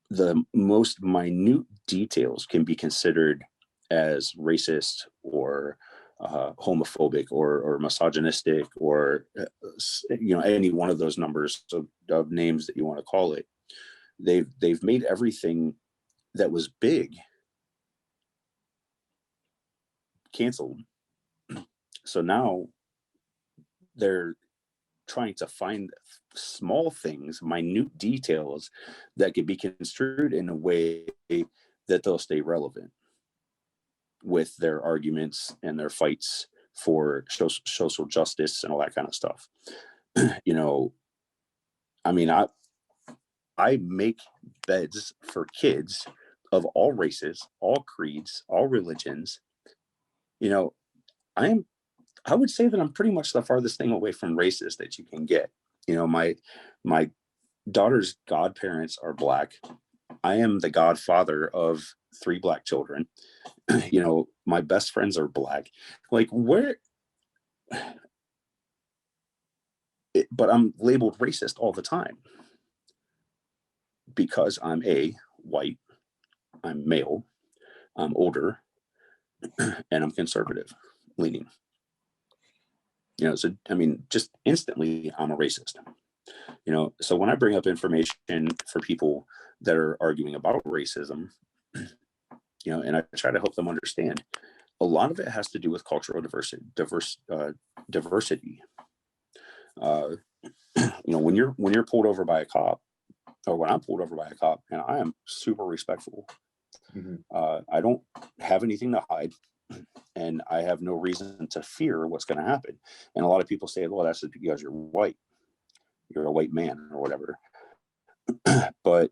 the most minute details can be considered as racist or homophobic or misogynistic or any one of those numbers of names that you want to call it. They've made everything that was big canceled. So now they're trying to find small things, minute details that could be construed in a way that they'll stay relevant with their arguments and their fights for social justice and all that kind of stuff. I mean, I make beds for kids of all races, all creeds, all religions. I would say that I'm pretty much the farthest thing away from racist that you can get. My daughter's godparents are Black. I am the godfather of 3 Black children. My best friends are Black. Like, but I'm labeled racist all the time because I'm white, I'm male, I'm older, and I'm conservative leaning. So I mean, just instantly I'm a racist. So when I bring up information for people that are arguing about racism, and I try to help them understand, a lot of it has to do with cultural diversity. When you're pulled over by a cop, or when I'm pulled over by a cop, and I am super respectful. Mm-hmm. I don't have anything to hide, and I have no reason to fear what's going to happen. And a lot of people say, well, that's because you're white. You're a white man or whatever. But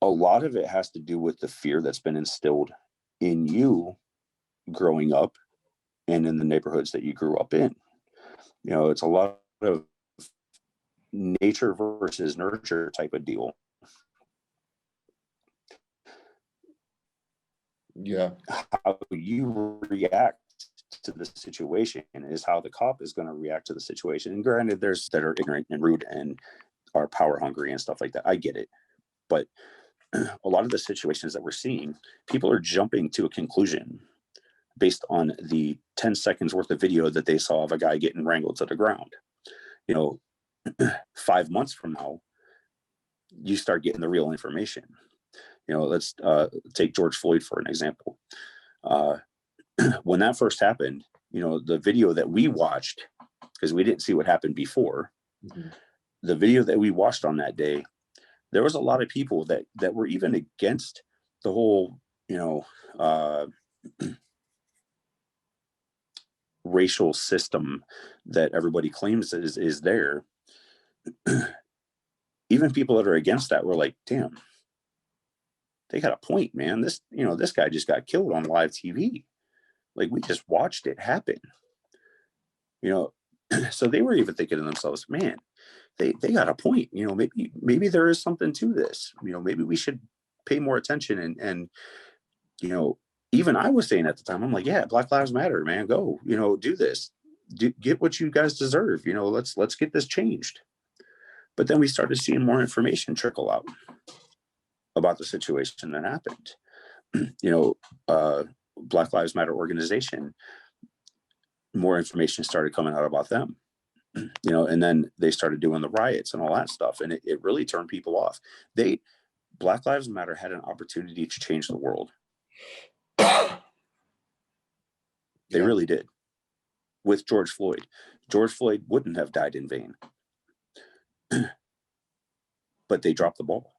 a lot of it has to do with the fear that's been instilled in you growing up and in the neighborhoods that you grew up in. It's a lot of nature versus nurture type of deal. Yeah. How you react to the situation is how the cop is going to react to the situation. And granted, there's that are ignorant and rude and are power hungry and stuff like that. I get it. But a lot of the situations that we're seeing, people are jumping to a conclusion based on the 10 seconds worth of video that they saw of a guy getting wrangled to the ground. 5 months from now, you start getting the real information. Let's take George Floyd for an example. When that first happened, the video that we watched, because we didn't see what happened before, the video that we watched on that day, there was a lot of people that were even against the whole, racial system that everybody claims is there. Even people that are against that were like, damn, they got a point, man. This guy just got killed on live TV. Like, we just watched it happen. So they were even thinking to themselves, man, they got a point. Maybe there is something to this. Maybe we should pay more attention. And even I was saying at the time, I'm like, yeah, Black Lives Matter, man. Go, do this. Get what you guys deserve. Let's get this changed. But then we started seeing more information trickle out about the situation that happened. Black Lives Matter organization, more information started coming out about them. And then they started doing the riots and all that stuff, and it really turned people off. Black Lives Matter had an opportunity to change the world. They really did. With George Floyd wouldn't have died in vain, but they dropped the ball.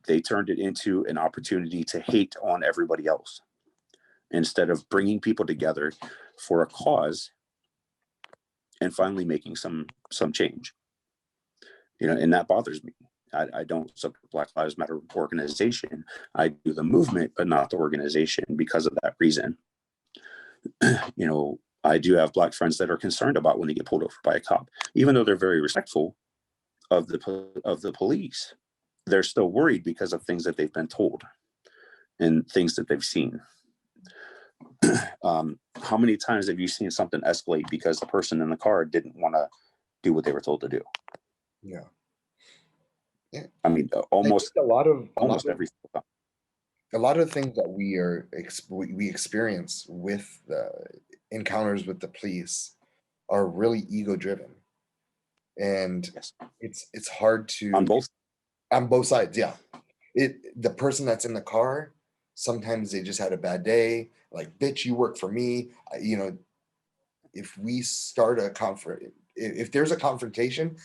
They turned it into an opportunity to hate on everybody else instead of bringing people together for a cause and finally making some change. And that bothers me. I don't support Black Lives Matter organization. I do the movement, but not the organization because of that reason. I do have Black friends that are concerned about when they get pulled over by a cop, even though they're very respectful of the police. They're still worried because of things that they've been told and things that they've seen. How many times have you seen something escalate because the person in the car didn't want to do what they were told to do? Yeah. I mean, almost every time. A lot of things that we experience with the encounters with the police are really ego driven, and Yes. it's hard to on both sides. Yeah, the person that's in the car, sometimes they just had a bad day. Like, bitch, you work for me. If we start if there's a confrontation,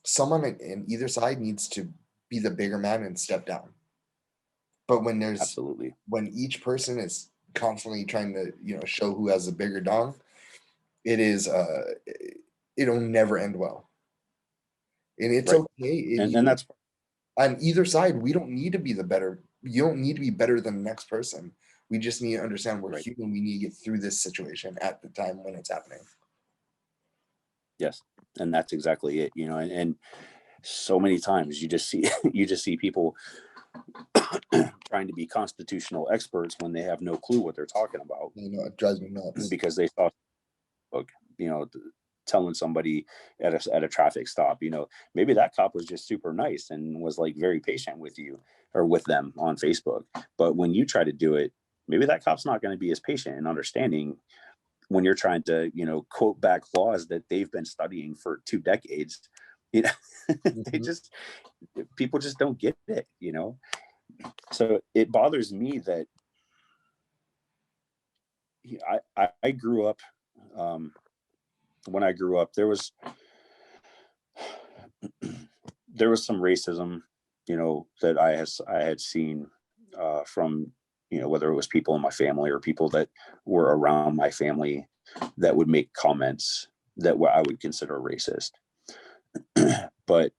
someone in either side needs to be the bigger man and step down. But absolutely, when each person is constantly trying to show who has the bigger dong, it'll never end well. And it's right. okay. And that's on either side. We don't need to be the better. You don't need to be better than the next person. We just need to understand we're human. We need to get through this situation at the time when it's happening. Yes, and that's exactly it. And so many times you just see people trying to be constitutional experts when they have no clue what they're talking about. It drives me nuts because they saw, telling somebody at a traffic stop, maybe that cop was just super nice and was like very patient with you or with them on Facebook. But when you try to do it, maybe that cop's not going to be as patient and understanding when you're trying to, quote back laws that they've been studying for 2 decades. People just don't get it, So it bothers me that I grew up, when I grew up, there was some racism, that I had seen from, whether it was people in my family or people that were around my family that would make comments that I would consider racist. But,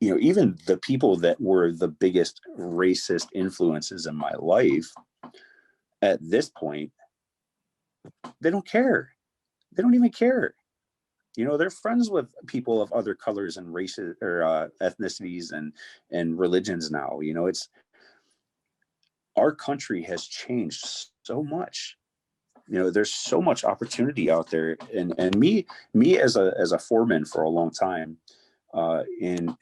even the people that were the biggest racist influences in my life, at this point, they don't care. They don't even care. They're friends with people of other colors and races or ethnicities and religions now. It's our country has changed so much. There's so much opportunity out there, and me as a foreman for a long time in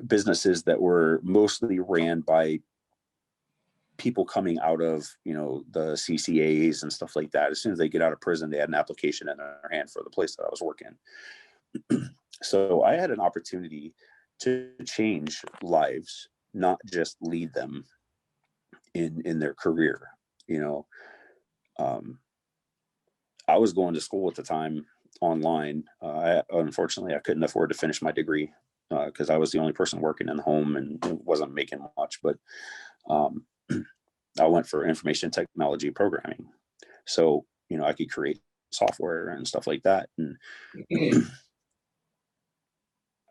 businesses that were mostly ran by people coming out of the CCAs and stuff like that. As soon as they get out of prison, they had an application in their hand for the place that I was working. So I had an opportunity to change lives, not just lead them in their career. I was going to school at the time online. Unfortunately, I couldn't afford to finish my degree because I was the only person working in the home and wasn't making much. But I went for information technology programming, so I could create software and stuff like that. And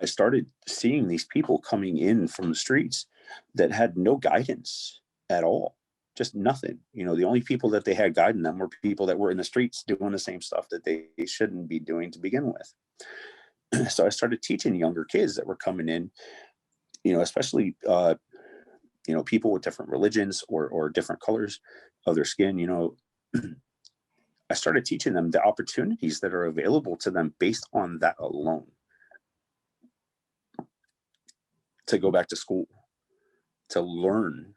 I started seeing these people coming in from the streets that had no guidance at all, just nothing. The only people that they had guiding them were people that were in the streets doing the same stuff that they shouldn't be doing to begin with. So I started teaching younger kids that were coming in, especially people with different religions or different colors of their skin. I started teaching them the opportunities that are available to them based on that alone. To go back to school, to learn,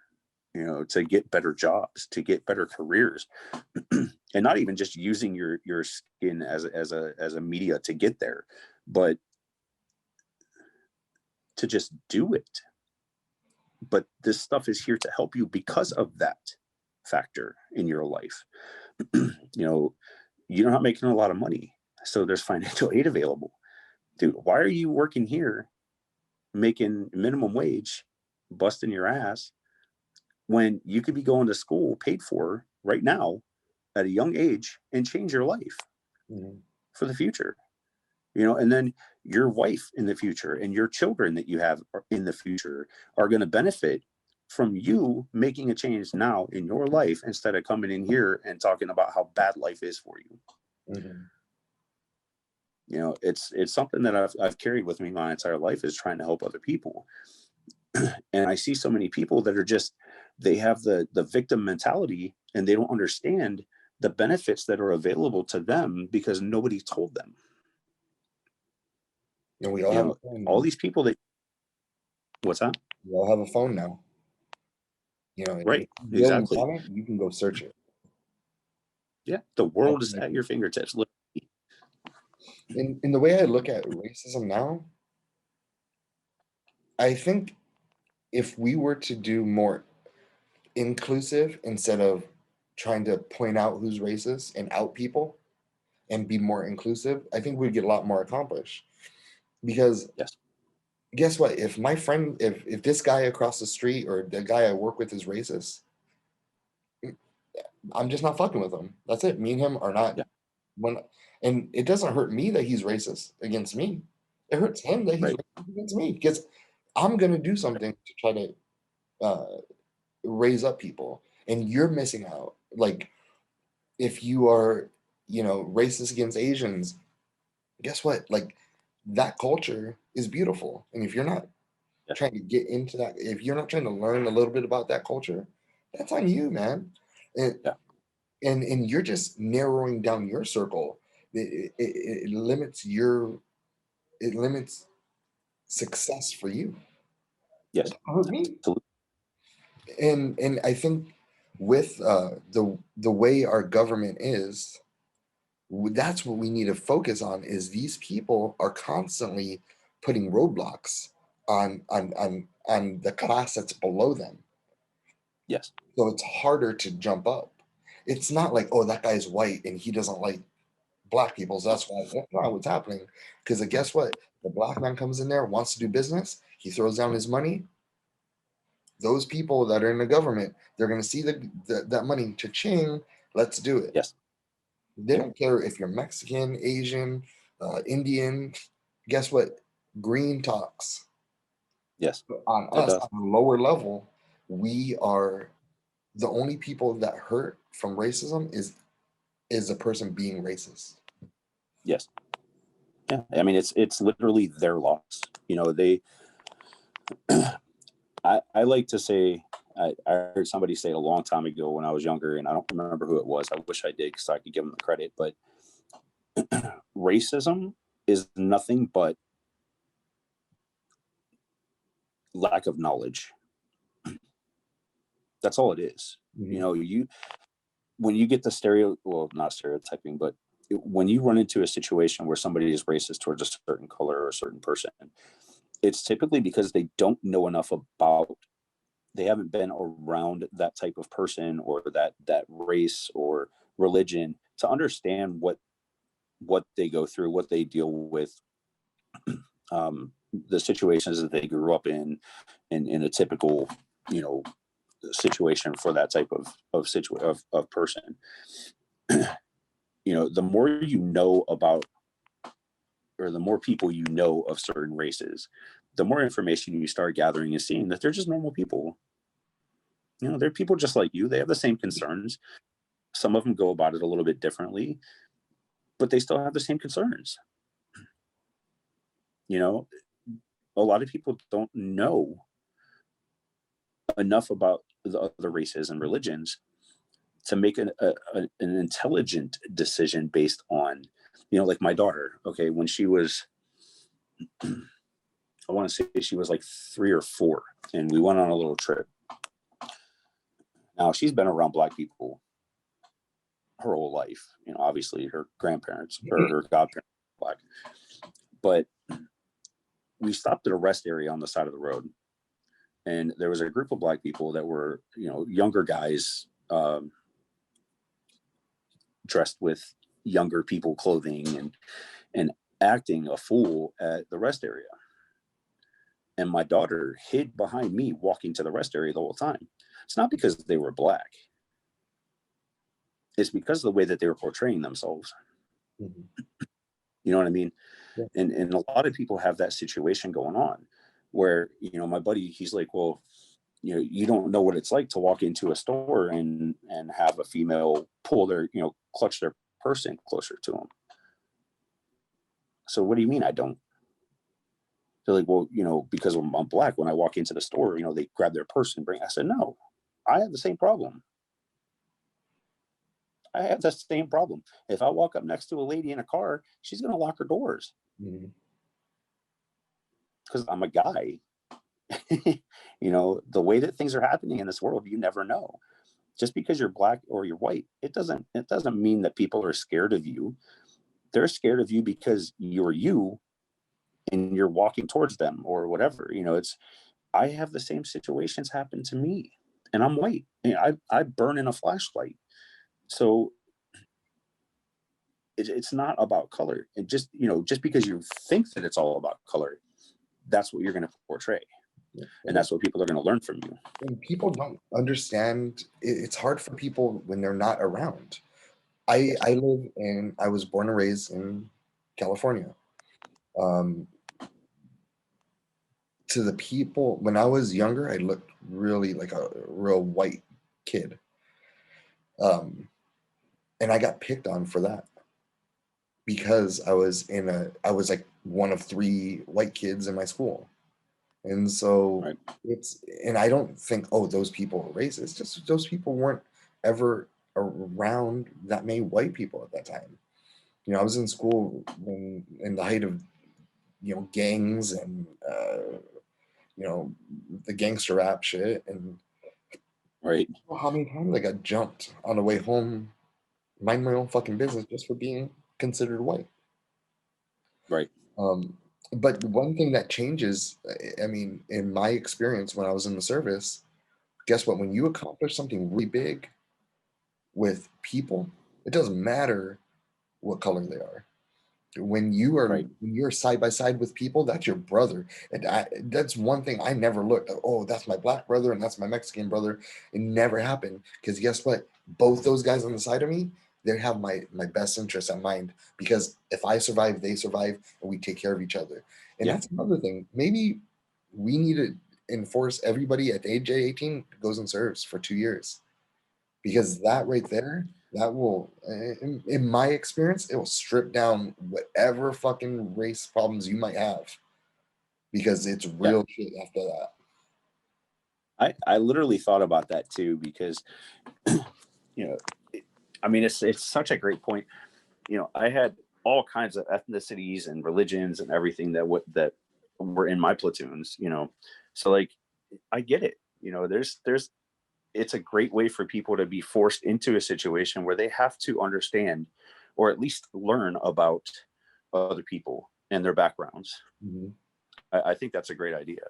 to get better jobs, to get better careers, and not even just using your skin as a media to get there, but to just do it. But this stuff is here to help you because of that factor in your life. You're not making a lot of money, so there's financial aid available. Dude, why are you working here making minimum wage, busting your ass, when you could be going to school paid for right now at a young age and change your life for the future? And then your wife in the future and your children that you have in the future are going to benefit from you making a change now in your life instead of coming in here and talking about how bad life is for you. It's something that I've carried with me my entire life, is trying to help other people. And I see so many people that are they have the victim mentality, and they don't understand the benefits that are available to them because nobody told them. And we all have a phone now. All these people that, what's that? We all have a phone now. Right, if you really exactly. want it, you can go search it. Yeah, the world is at your fingertips. In the way I look at racism now, I think if we were to do more inclusive instead of trying to point out who's racist and out people and be more inclusive, I think we'd get a lot more accomplished. Because yes, guess what? If my friend, if this guy across the street or the guy I work with is racist, I'm just not fucking with him. That's it. Me and him are not. Yeah. And it doesn't hurt me that he's racist against me. It hurts him that he's racist against me, because I'm gonna do something to try to raise up people, and you're missing out. Like, if you are, racist against Asians, guess what? Like, that culture is beautiful, and if you're not trying to get into that, if you're not trying to learn a little bit about that culture, that's on you, man. And and you're just narrowing down your circle. It limits it limits success for you. Yes, It hurt me. absolutely. And I think with the way our government is, that's what we need to focus on. Is these people are constantly putting roadblocks on the class that's below them. Yes. So it's harder to jump up. It's not like, oh, that guy's white and he doesn't like black people, so that's why. That's not what's happening. Because guess what? The black man comes in there, wants to do business, he throws down his money. Those people that are in the government, they're going to see that money, cha-ching, let's do it. Yes. They don't care if you're Mexican, Asian, Indian. Guess what? Green talks. Yes. On us, on a lower level, we are the only people that hurt from racism is a person being racist. Yes. Yeah. I mean, it's literally their loss. You know, they. I like to say. I heard somebody say it a long time ago when I was younger, and I don't remember who it was. I wish I did, so I could give them the credit. But racism is nothing but lack of knowledge. That's all it is. You know, when you get the not stereotyping, but when you run into a situation where somebody is racist towards a certain color or a certain person, it's typically because they don't know enough about, they haven't been around that type of person or that race or religion to understand what they go through, what they deal with, the situations that they grew up in a typical, you know, situation for that type of person. You know, the more you know about, or the more people you know of certain races, the more information you start gathering and seeing that they're just normal people. You know, they're people just like you. They have the same concerns. Some of them go about it a little bit differently, but they still have the same concerns. You know, a lot of people don't know enough about the other races and religions to make an intelligent decision based on, you know, like my daughter. Okay, when she was, I want to say she was like 3 or 4, and we went on a little trip. Now she's been around Black people her whole life. You know, obviously her grandparents or her godparents were Black, but we stopped at a rest area on the side of the road, and there was a group of Black people that were, you know, younger guys, dressed with younger people clothing and acting a fool at the rest area. And my daughter hid behind me walking to the rest area the whole time. It's not because they were Black. It's because of the way that they were portraying themselves. Mm-hmm. You know what I mean? Yeah. And a lot of people have that situation going on where, you know, my buddy, he's like, well, you know, you don't know what it's like to walk into a store and have a female pull their, you know, clutch their purse in closer to them. So what do you mean I don't? They're like, well, you know, because I'm Black, when I walk into the store, you know, they grab their purse and bring. I said, no, I have the same problem. I have the same problem. If I walk up next to a lady in a car, she's going to lock her doors because I'm a guy. You know, the way that things are happening in this world, you never know. Just because you're Black or you're white, it doesn't mean that people are scared of you. They're scared of you because you're you and you're walking towards them or whatever. You know, I have the same situations happen to me, and I'm white. You know, I burn in a flashlight. So it's not about color. It just, you know, just because you think that it's all about color, that's what you're going to portray. Yeah. And that's what people are going to learn from you. And people don't understand. It's hard for people when they're not around. I was born and raised in California. Um, to the people when I was younger, I looked really like a real white kid. And I got picked on for that because I was like one of 3 white kids in my school. And so Right. and I don't think, oh, those people are racist. Just those people weren't ever around that many white people at that time. You know, I was in school when in the height of, you know, gangs and you know, the gangster rap shit, and Right. how many times I got jumped on the way home, mind my own fucking business just for being considered white. Right. Um, but one thing that changes, I mean, in my experience when I was in the service, guess what? When you accomplish something really big with people, it doesn't matter what color they are. Right. When you're side by side with people, that's your brother. And that's one thing I never looked at. Oh, that's my Black brother and that's my Mexican brother. It never happened because guess what? Both those guys on the side of me, they have my best interest at mind because if I survive, they survive, and we take care of each other. And Yeah. that's another thing. Maybe we need to enforce everybody at the age of 18 goes and serves for 2 years. because that right there, that will, in my experience, it will strip down whatever fucking race problems you might have, because it's Yeah. real shit after that. I literally thought about that too, because, I mean, it's such a great point. I had all kinds of ethnicities and religions and everything that were in my platoons, so like, I get it. There's it's a great way for people to be forced into a situation where they have to understand, or at least learn about other people and their backgrounds. Mhm. I think that's a great idea.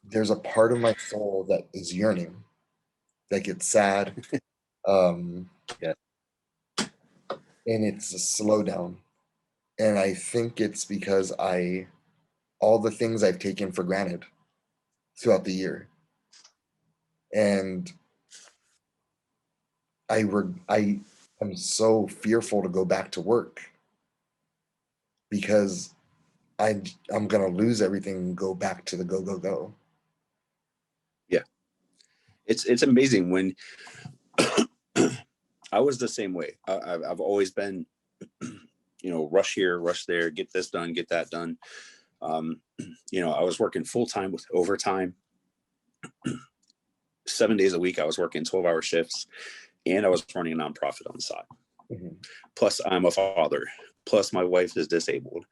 There's a part of my soul that is yearning, that gets sad, um, Yeah. and it's a slowdown. And I think it's because all the things I've taken for granted throughout the year, and I am so fearful to go back to work because I'm gonna lose everything and go back to the go go go. Yeah. It's amazing when I was the same way. I've always been, rush here, rush there, get this done, get that done. I was working full time with overtime, 7 days a week. I was working 12-hour shifts, and I was running a nonprofit on the side. Mhm. Plus, I'm a father. Plus, my wife is disabled.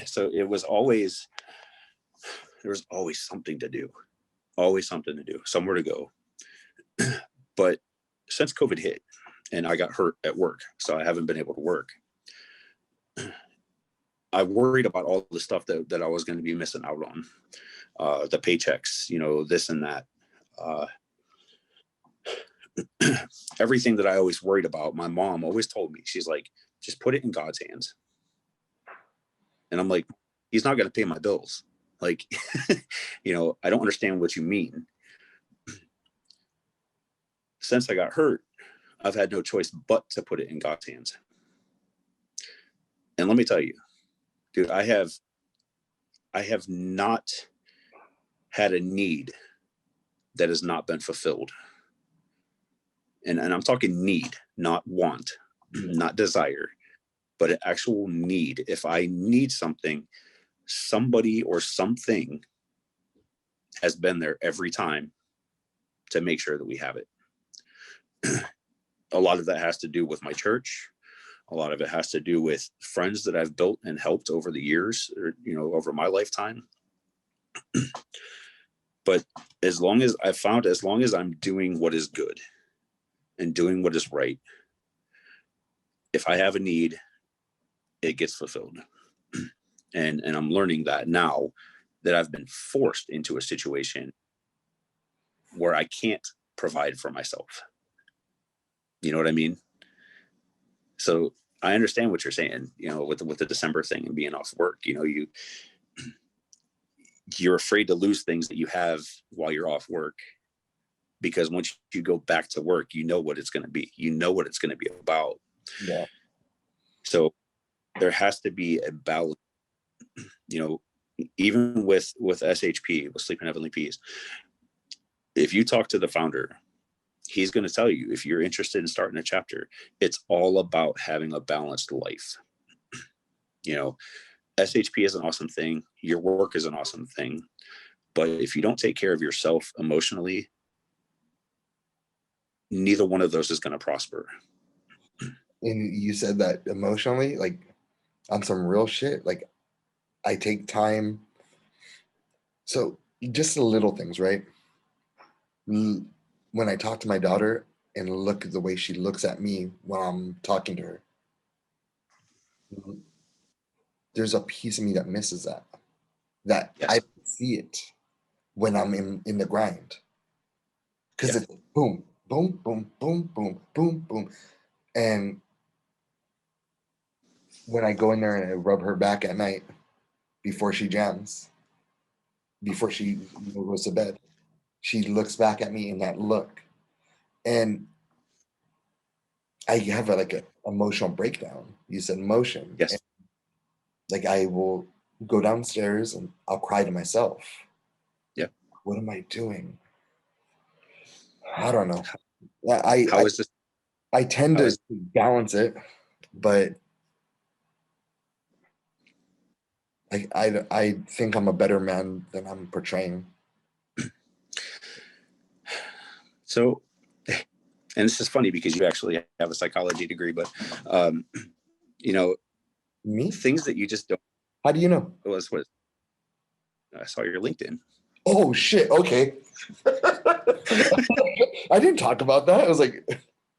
So there was always something to do, somewhere to go. But since COVID hit and I got hurt at work, so I haven't been able to work, I worried about all the stuff that I was going to be missing out on, the paychecks, this and that. Uh, Everything that I always worried about, my mom always told me, she's like, just put it in God's hands. And I'm like, he's not going to pay my bills. Like, I don't understand what you mean. Since I got hurt, I've had no choice but to put it in God's hands. And let me tell you, dude, I have not had a need that has not been fulfilled. And I'm talking need, not want, not desire, but an actual need. If I need something, somebody or something has been there every time to make sure that we have it. A lot of that has to do with my church. A lot of it has to do with friends that I've built and helped over the years, or, over my lifetime. But as long as I'm doing what is good and doing what is right, if I have a need, it gets fulfilled. And I'm learning that now that I've been forced into a situation where I can't provide for myself. You know what I mean? So I understand what you're saying, with the December thing and being off work. You're afraid to lose things that you have while you're off work, because once you go back to work, you know what it's going to be. You know what it's going to be about. Yeah. So there has to be a balance, even with SHP, with Sleep in Heavenly Peace. If you talk to the founder, he's going to tell you, if you're interested in starting a chapter, it's all about having a balanced life. SHP is an awesome thing. Your work is an awesome thing. But if you don't take care of yourself emotionally, neither one of those is going to prosper. And you said that emotionally, like on some real shit, like I take time. So just the little things, right? When I talk to my daughter and look at the way she looks at me when I'm talking to her, there's a piece of me that misses that I Yes. see it when I'm in the grind, because Yeah. it's boom, boom, boom, boom, boom, boom, boom. And when I go in there and I rub her back at night before she jams, before she goes to bed, she looks back at me in that look, and I have like a emotional breakdown. You said emotion. Yes. And like I will go downstairs and I'll cry to myself. Yeah. What am I doing? I don't know. I How is this? I tend How to is balance it, but I think I'm a better man than I'm portraying. so? And it's just funny because you actually have a psychology degree, but um, you know, Me? things that you just don't. How do you know? Was what I saw your LinkedIn. Oh shit! Okay. I didn't talk about that. I was like,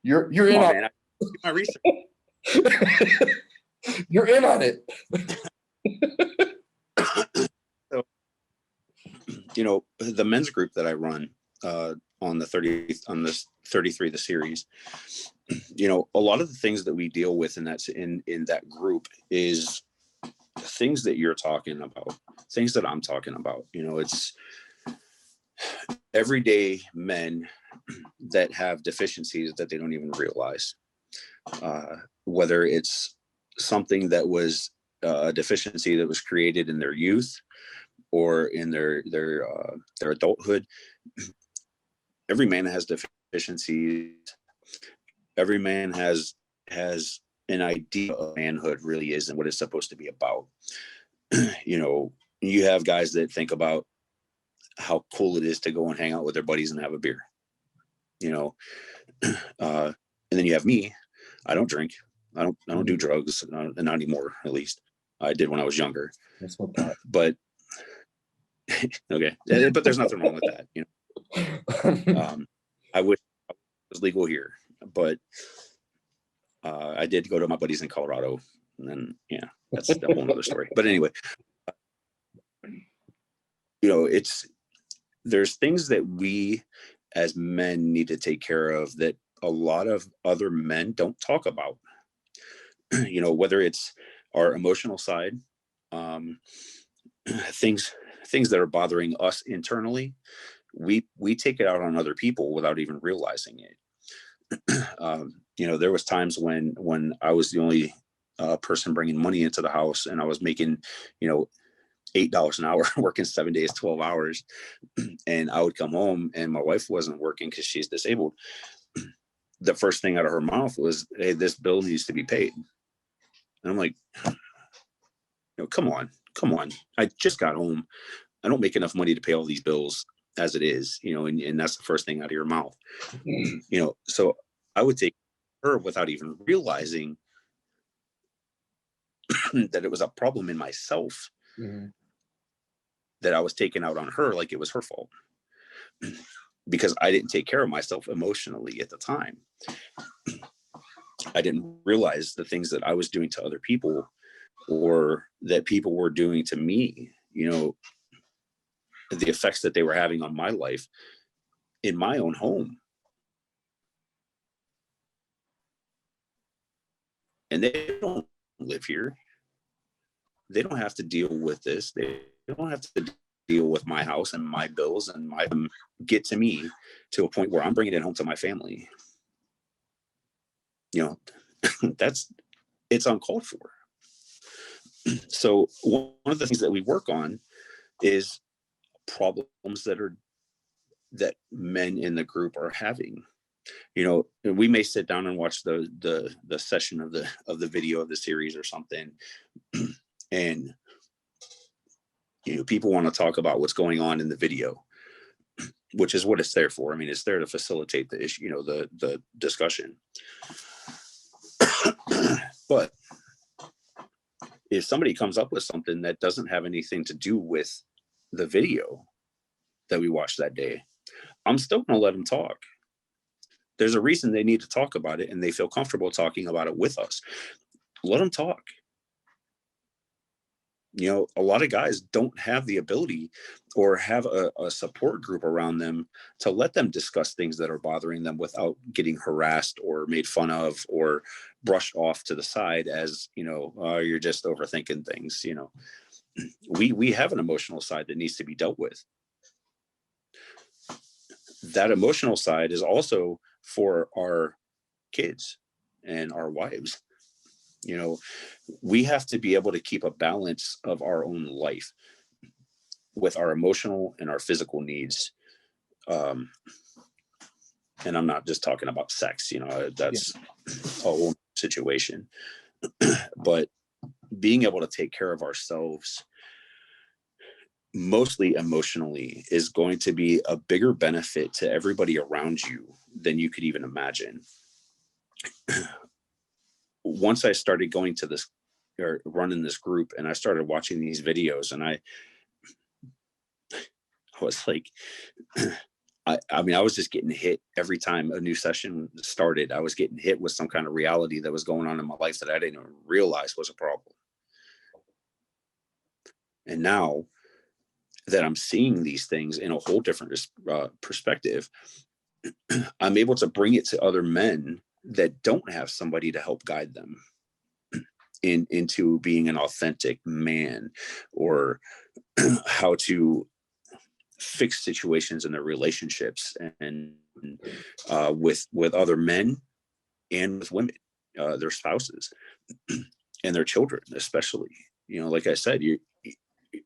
you're Come in on, on man! I do my research. it. You're in on it. So, the men's group that I run on the 30 on this 33 the series, a lot of the things that we deal with in that group is things that you're talking about, things that I'm talking about. It's everyday men that have deficiencies that they don't even realize, whether it's something that was a deficiency that was created in their youth or in their adulthood. Every man has deficiencies. Every man has an idea of manhood really is and what it's supposed to be about. You have guys that think about how cool it is to go and hang out with their buddies and have a beer. you know and then you have me. I don't drink. I don't do drugs, not anymore, at least. I did when I was younger. That's what that. But okay, but there's nothing wrong with that. I wish it was legal here, but I did go to my buddies in Colorado, and then that's a whole other story. But anyway, there's things that we as men need to take care of that a lot of other men don't talk about. Whether it's our emotional side, um, things that are bothering us internally, we take it out on other people without even realizing it. There was times when I was the only person bringing money into the house, and I was making, $8 an hour, working 7 days, 12 hours. And I would come home and my wife wasn't working because she's disabled. The first thing out of her mouth was, "Hey, this bill needs to be paid." And I'm like, come on. I just got home. I don't make enough money to pay all these bills as it is, and that's the first thing out of your mouth. So I would take her without even realizing that it was a problem in myself, that I was taking out on her like it was her fault, because I didn't take care of myself emotionally at the time. I didn't realize the things that I was doing to other people, or that people were doing to me, the effects that they were having on my life in my own home. And they don't live here. They don't have to deal with this. They don't have to deal with my house and my bills and my get to me to a point where I'm bringing it home to my family. It's uncalled for. So one of the things that we work on is problems that men in the group are having. We may sit down and watch the session of the video of the series or something, and people want to talk about what's going on in the video, which is what it's there for. I mean, it's there to facilitate the issue, the discussion. But if somebody comes up with something that doesn't have anything to do with the video that we watched that day, I'm still going to let them talk. There's a reason they need to talk about it, and they feel comfortable talking about it with us. Let them talk. A lot of guys don't have the ability or have a support group around them to let them discuss things that are bothering them without getting harassed or made fun of or brushed off to the side as, oh, you're just overthinking things. We have an emotional side that needs to be dealt with. That emotional side is also for our kids and our wives. We have to be able to keep a balance of our own life with our emotional and our physical needs. And I'm not just talking about sex, that's a whole situation. But being able to take care of ourselves, mostly emotionally, is going to be a bigger benefit to everybody around you than you could even imagine. Once I started going to this, or running this group, and I started watching these videos, and I was like, I mean, I was just getting hit every time a new session started. I was getting hit with some kind of reality that was going on in my life that I didn't even realize was a problem. And now that I'm seeing these things in a whole different perspective, I'm able to bring it to other men that don't have somebody to help guide them into being an authentic man, or how to fix situations in their relationships, and with other men and with women, their spouses, and their children, especially. Like I said,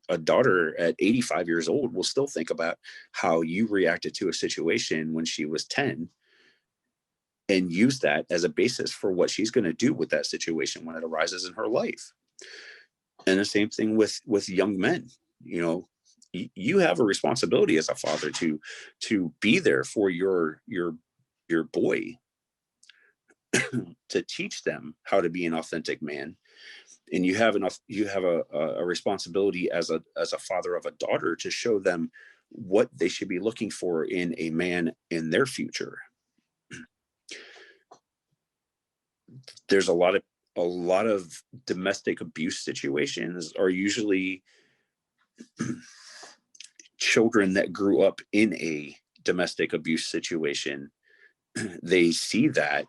a daughter at 85 years old will still think about how you reacted to a situation when she was 10, and use that as a basis for what she's going to do with that situation when it arises in her life. And the same thing with young men. You have a responsibility as a father to be there for your boy, to teach them how to be an authentic man. And you have a responsibility as a father of a daughter to show them what they should be looking for in a man in their future. There's a lot of domestic abuse situations are usually children that grew up in a domestic abuse situation. They see that,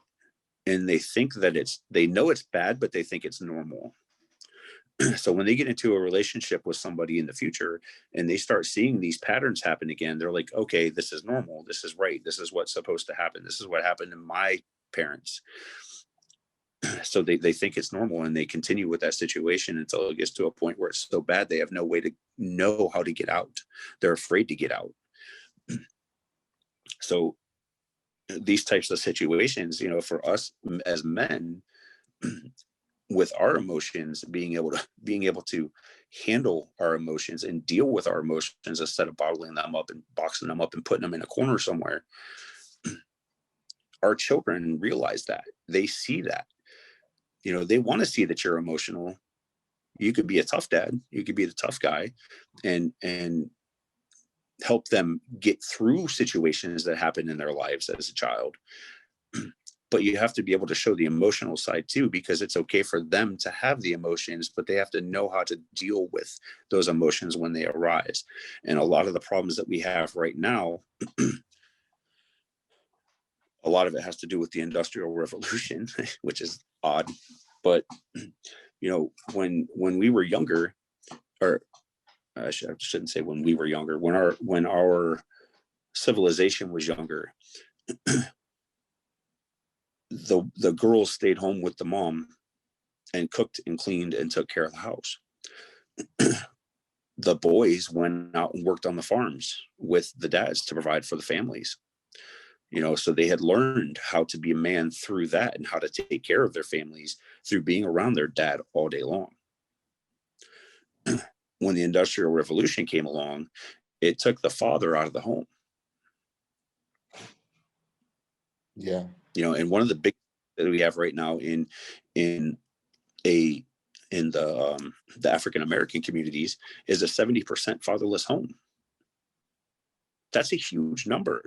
and they think that they know it's bad, but they think it's normal. So when they get into a relationship with somebody in the future and they start seeing these patterns happen again, they're like, okay, this is normal. This is right. This is what's supposed to happen. This is what happened to my parents. So they think it's normal, and they continue with that situation until it gets to a point where it's so bad they have no way to know how to get out. They're afraid to get out. So these types of situations, for us as men, with our emotions, being able to handle our emotions and deal with our emotions instead of bottling them up and boxing them up and putting them in a corner somewhere. Our children realize that. They see that. They want to see that you're emotional. You could be a tough dad. You could be the tough guy, and help them get through situations that happen in their lives as a child. But you have to be able to show the emotional side too, because it's okay for them to have the emotions, but they have to know how to deal with those emotions when they arise. And a lot of the problems that we have right now, a lot of it has to do with the Industrial Revolution, which is odd. But when we were younger, or I shouldn't say when we were younger, when our civilization was younger, the girls stayed home with the mom and cooked and cleaned and took care of the house. The boys went out and worked on the farms with the dads to provide for the families. So they had learned how to be a man through that, and how to take care of their families through being around their dad all day long. When the Industrial Revolution came along, it took the father out of the home. Yeah. And one of the big that we have right now in the African American communities is a 70% fatherless home. That's a huge number.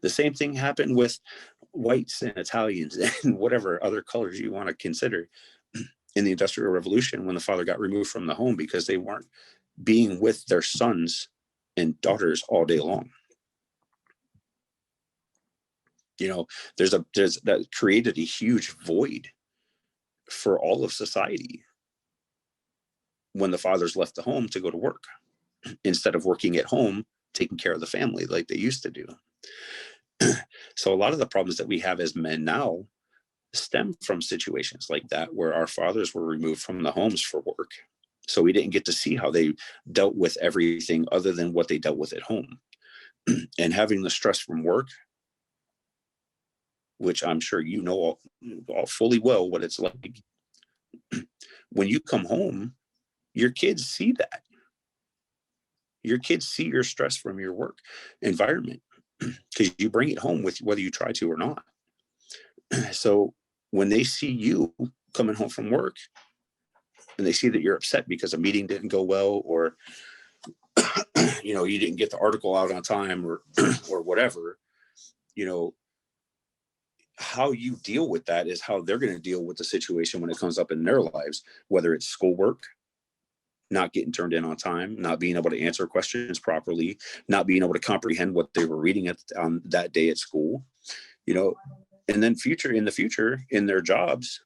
The same thing happened with whites and Italians and whatever other colors you want to consider in the Industrial Revolution, when the father got removed from the home because they weren't being with their sons and daughters all day long. There's that created a huge void for all of society when the fathers left the home to go to work, instead of working at home, taking care of the family like they used to do. So a lot of the problems that we have as men now stem from situations like that, where our fathers were removed from the homes for work. So we didn't get to see how they dealt with everything other than what they dealt with at home. and having the stress from work, which I'm sure you know all fully well what it's like. When you come home, your kids see that. Your kids see your stress from your work environment because you bring it home with you, whether you try to or not. So when they see you coming home from work and they see that you're upset because a meeting didn't go well, or you didn't get the article out on time, or or whatever, you know, how you deal with that is how they're going to deal with the situation when it comes up in their lives, whether it's schoolwork, not getting turned in on time, not being able to answer questions properly, not being able to comprehend what they were reading on that day at school, and then in the future in their jobs,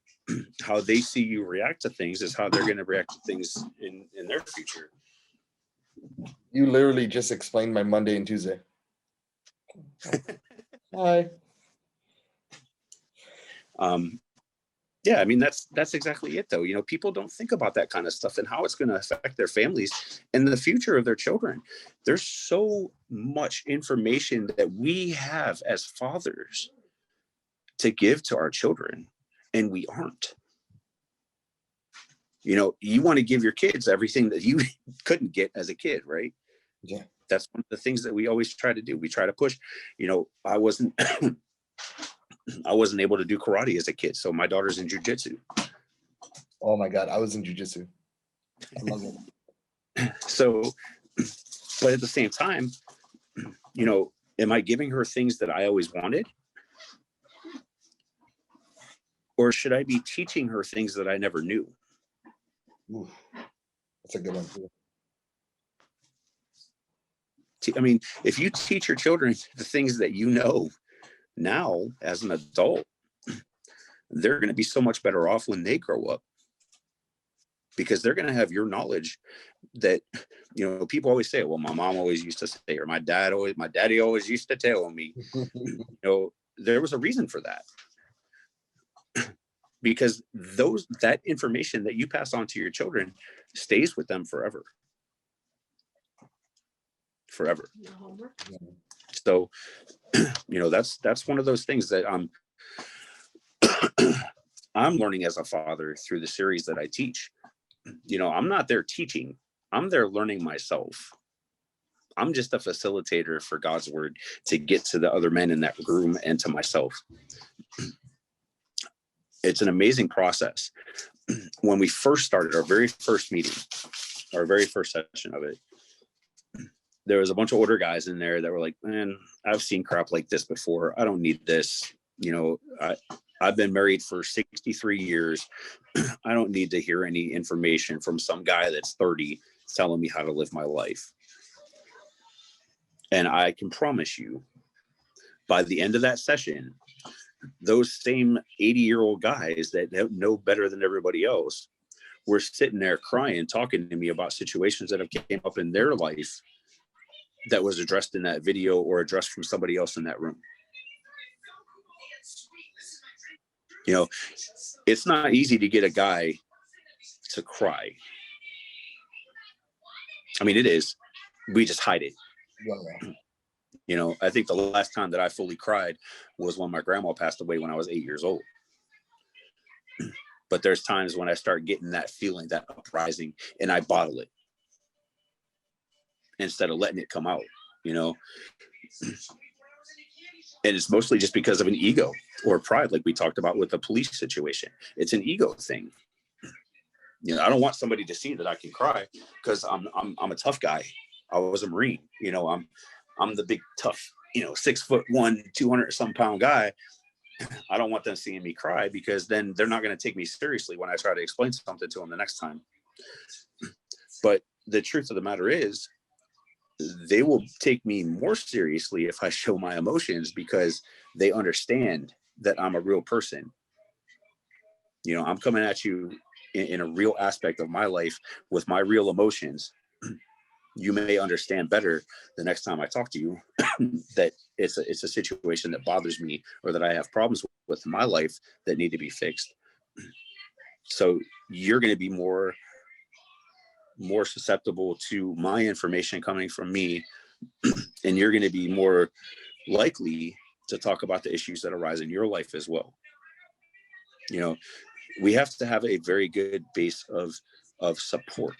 how they see you react to things is how they're going to react to things in their future. You literally just explained my Monday and Tuesday. Hi. Yeah, I mean, that's exactly it, though. People don't think about that kind of stuff and how it's going to affect their families and the future of their children. There's so much information that we have as fathers to give to our children, and we aren't. You want to give your kids everything that you couldn't get as a kid, right? Yeah. That's one of the things that we always try to do. We try to push. I wasn't able to do karate as a kid, so my daughter's in jujitsu. Oh my God, I was in jujitsu. I love it. So, but at the same time, am I giving her things that I always wanted? Or should I be teaching her things that I never knew? Ooh, that's a good one too. I mean, if you teach your children the things that you know now as an adult, they're going to be so much better off when they grow up, because they're going to have your knowledge that, people always say, well, my mom always used to say, or my daddy always used to tell me. There was a reason for that. Because that information that you pass on to your children stays with them forever. So, that's one of those things that I'm learning as a father through the series that I teach. I'm not there teaching, I'm there learning myself. I'm just a facilitator for God's word to get to the other men in that room and to myself. It's an amazing process. When we first started our very first meeting, our very first session of it, there was a bunch of older guys in there that were like, man, I've seen crap like this before. I don't need this. I've been married for 63 years. I don't need to hear any information from some guy that's 30 telling me how to live my life. And I can promise you, by the end of that session, those same 80-year-old guys that know better than everybody else were sitting there crying, talking to me about situations that have came up in their life that was addressed in that video or addressed from somebody else in that room. It's not easy to get a guy to cry. I mean, it is. We just hide it. Yeah. I think the last time that I fully cried was when my grandma passed away when I was 8 years old. But there's times when I start getting that feeling, that uprising, and I bottle it instead of letting it come out, And it's mostly just because of an ego or pride, like we talked about with the police situation. It's an ego thing. I don't want somebody to see that I can cry because I'm a tough guy. I was a Marine. I'm the big tough, 6'1", 200 some pound guy. I don't want them seeing me cry, because then they're not going to take me seriously when I try to explain something to them the next time. But the truth of the matter is, they will take me more seriously if I show my emotions, because they understand that I'm a real person. I'm coming at you in a real aspect of my life with my real emotions. You may understand better the next time I talk to you that it's a situation that bothers me, or that I have problems with in my life that need to be fixed. So you're going to be more susceptible to my information coming from me And you're going to be more likely to talk about the issues that arise in your life as well. You know, we have to have a very good base of support,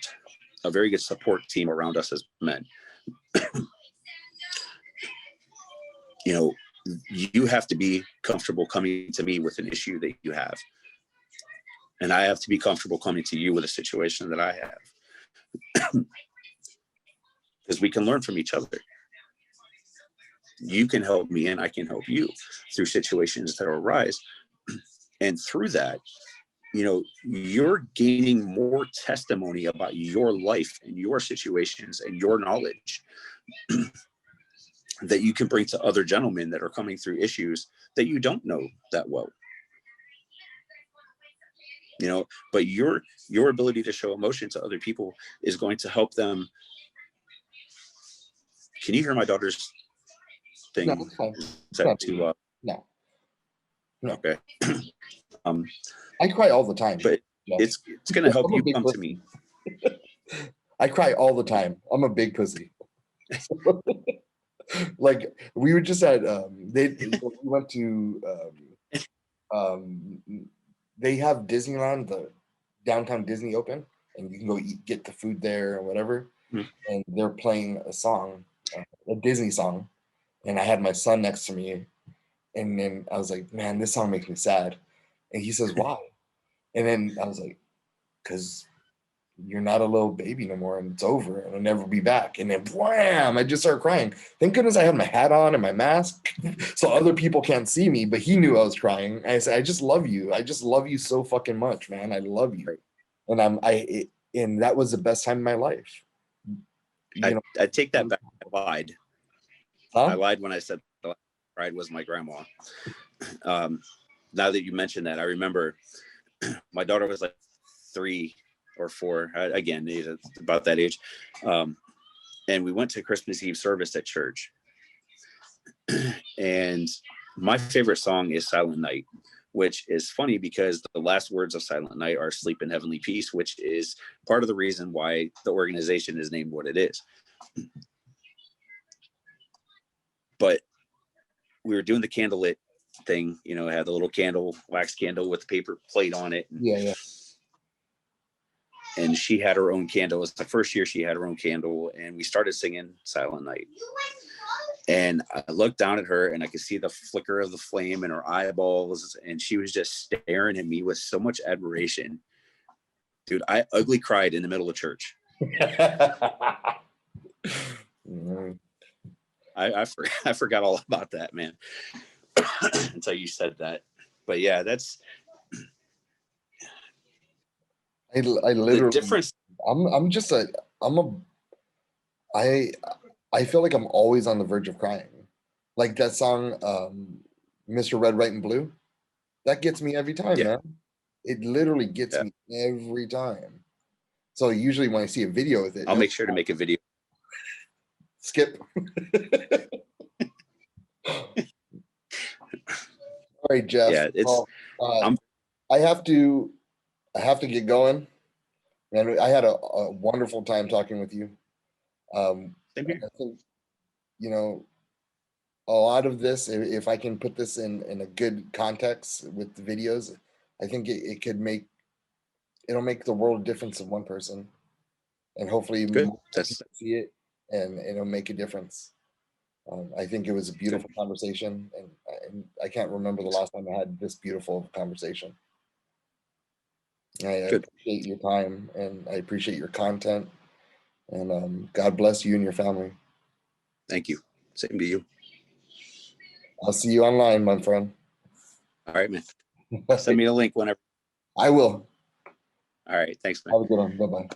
a very good support team around us as men. You know, you have to be comfortable coming to me with an issue that you have, and I have to be comfortable coming to you with a situation that I have, because we can learn from each other. You can help me and I can help you through situations that arise. And through that, you know, you're gaining more testimony about your life and your situations and your knowledge that you can bring to other gentlemen that are coming through issues that you don't know that well. You know, but your ability to show emotion to other people is going to help them. Can you hear my daughter's thing? No, it's fine. Is that too No. Okay. I cry all the time. But No. it's going to help I'm a you big come pussy. to me. I cry all the time. I'm a big pussy. Like we were just at we went to they have Disneyland, the downtown Disney open, and you can go get the food there or whatever. Mhm. And they're playing a song, a Disney song, and I had my son next to me, and then I was like, man, this song makes me sad. And he says, why? And then I was like, because you're not a little baby no more, and it's over, and I'll never be back. And then wham, I just started crying. Thank goodness I had my hat on and my mask so other people can't see me, but he knew I was crying. I said, I just love you. I just love you so fucking much, man. I love you. And and that was the best time of my life. I take that back. I lied. Huh? I lied when I said the last bride was my grandma. Now that you mentioned that, I remember my daughter was like 3 or 4, again, about that age. And we went to Christmas Eve service at church. And my favorite song is Silent Night, which is funny because the last words of Silent Night are sleep in heavenly peace, which is part of the reason why the organization is named what it is. But we were doing the candlelit thing, you know, it had the little candle, wax candle with the paper plate on it. Yeah. And she had her own candle. It was the first year she had her own candle, and we started singing Silent Night. And I looked down at her and I could see the flicker of the flame in her eyeballs, and she was just staring at me with so much admiration. Dude, I ugly cried in the middle of church. I forgot all about that, man, until you said that. But yeah, that's I literally the difference. I feel like I'm always on the verge of crying. Like that song, Mr. Red, White, and Blue. That gets me every time, man. It literally gets me every time. So usually when I see a video with it, I'll make sure to make a video. Skip. All right, Jeff. Yeah, I have to get going. Man, I had a wonderful time talking with you. Same here. I think, you know, a lot of this, if I can put this in a good context with the videos, I think it'll make the world a difference in one person, and hopefully more people see it, and it'll make a difference. I think it was a beautiful conversation, and I can't remember the last time I had this beautiful conversation. I appreciate your time, and I appreciate your content, and God bless you and your family. Thank you. Same to you. I'll see you online, my friend. All right, man. Send me a link whenever. I will. All right. Thanks, man. Have a good one. Bye-bye.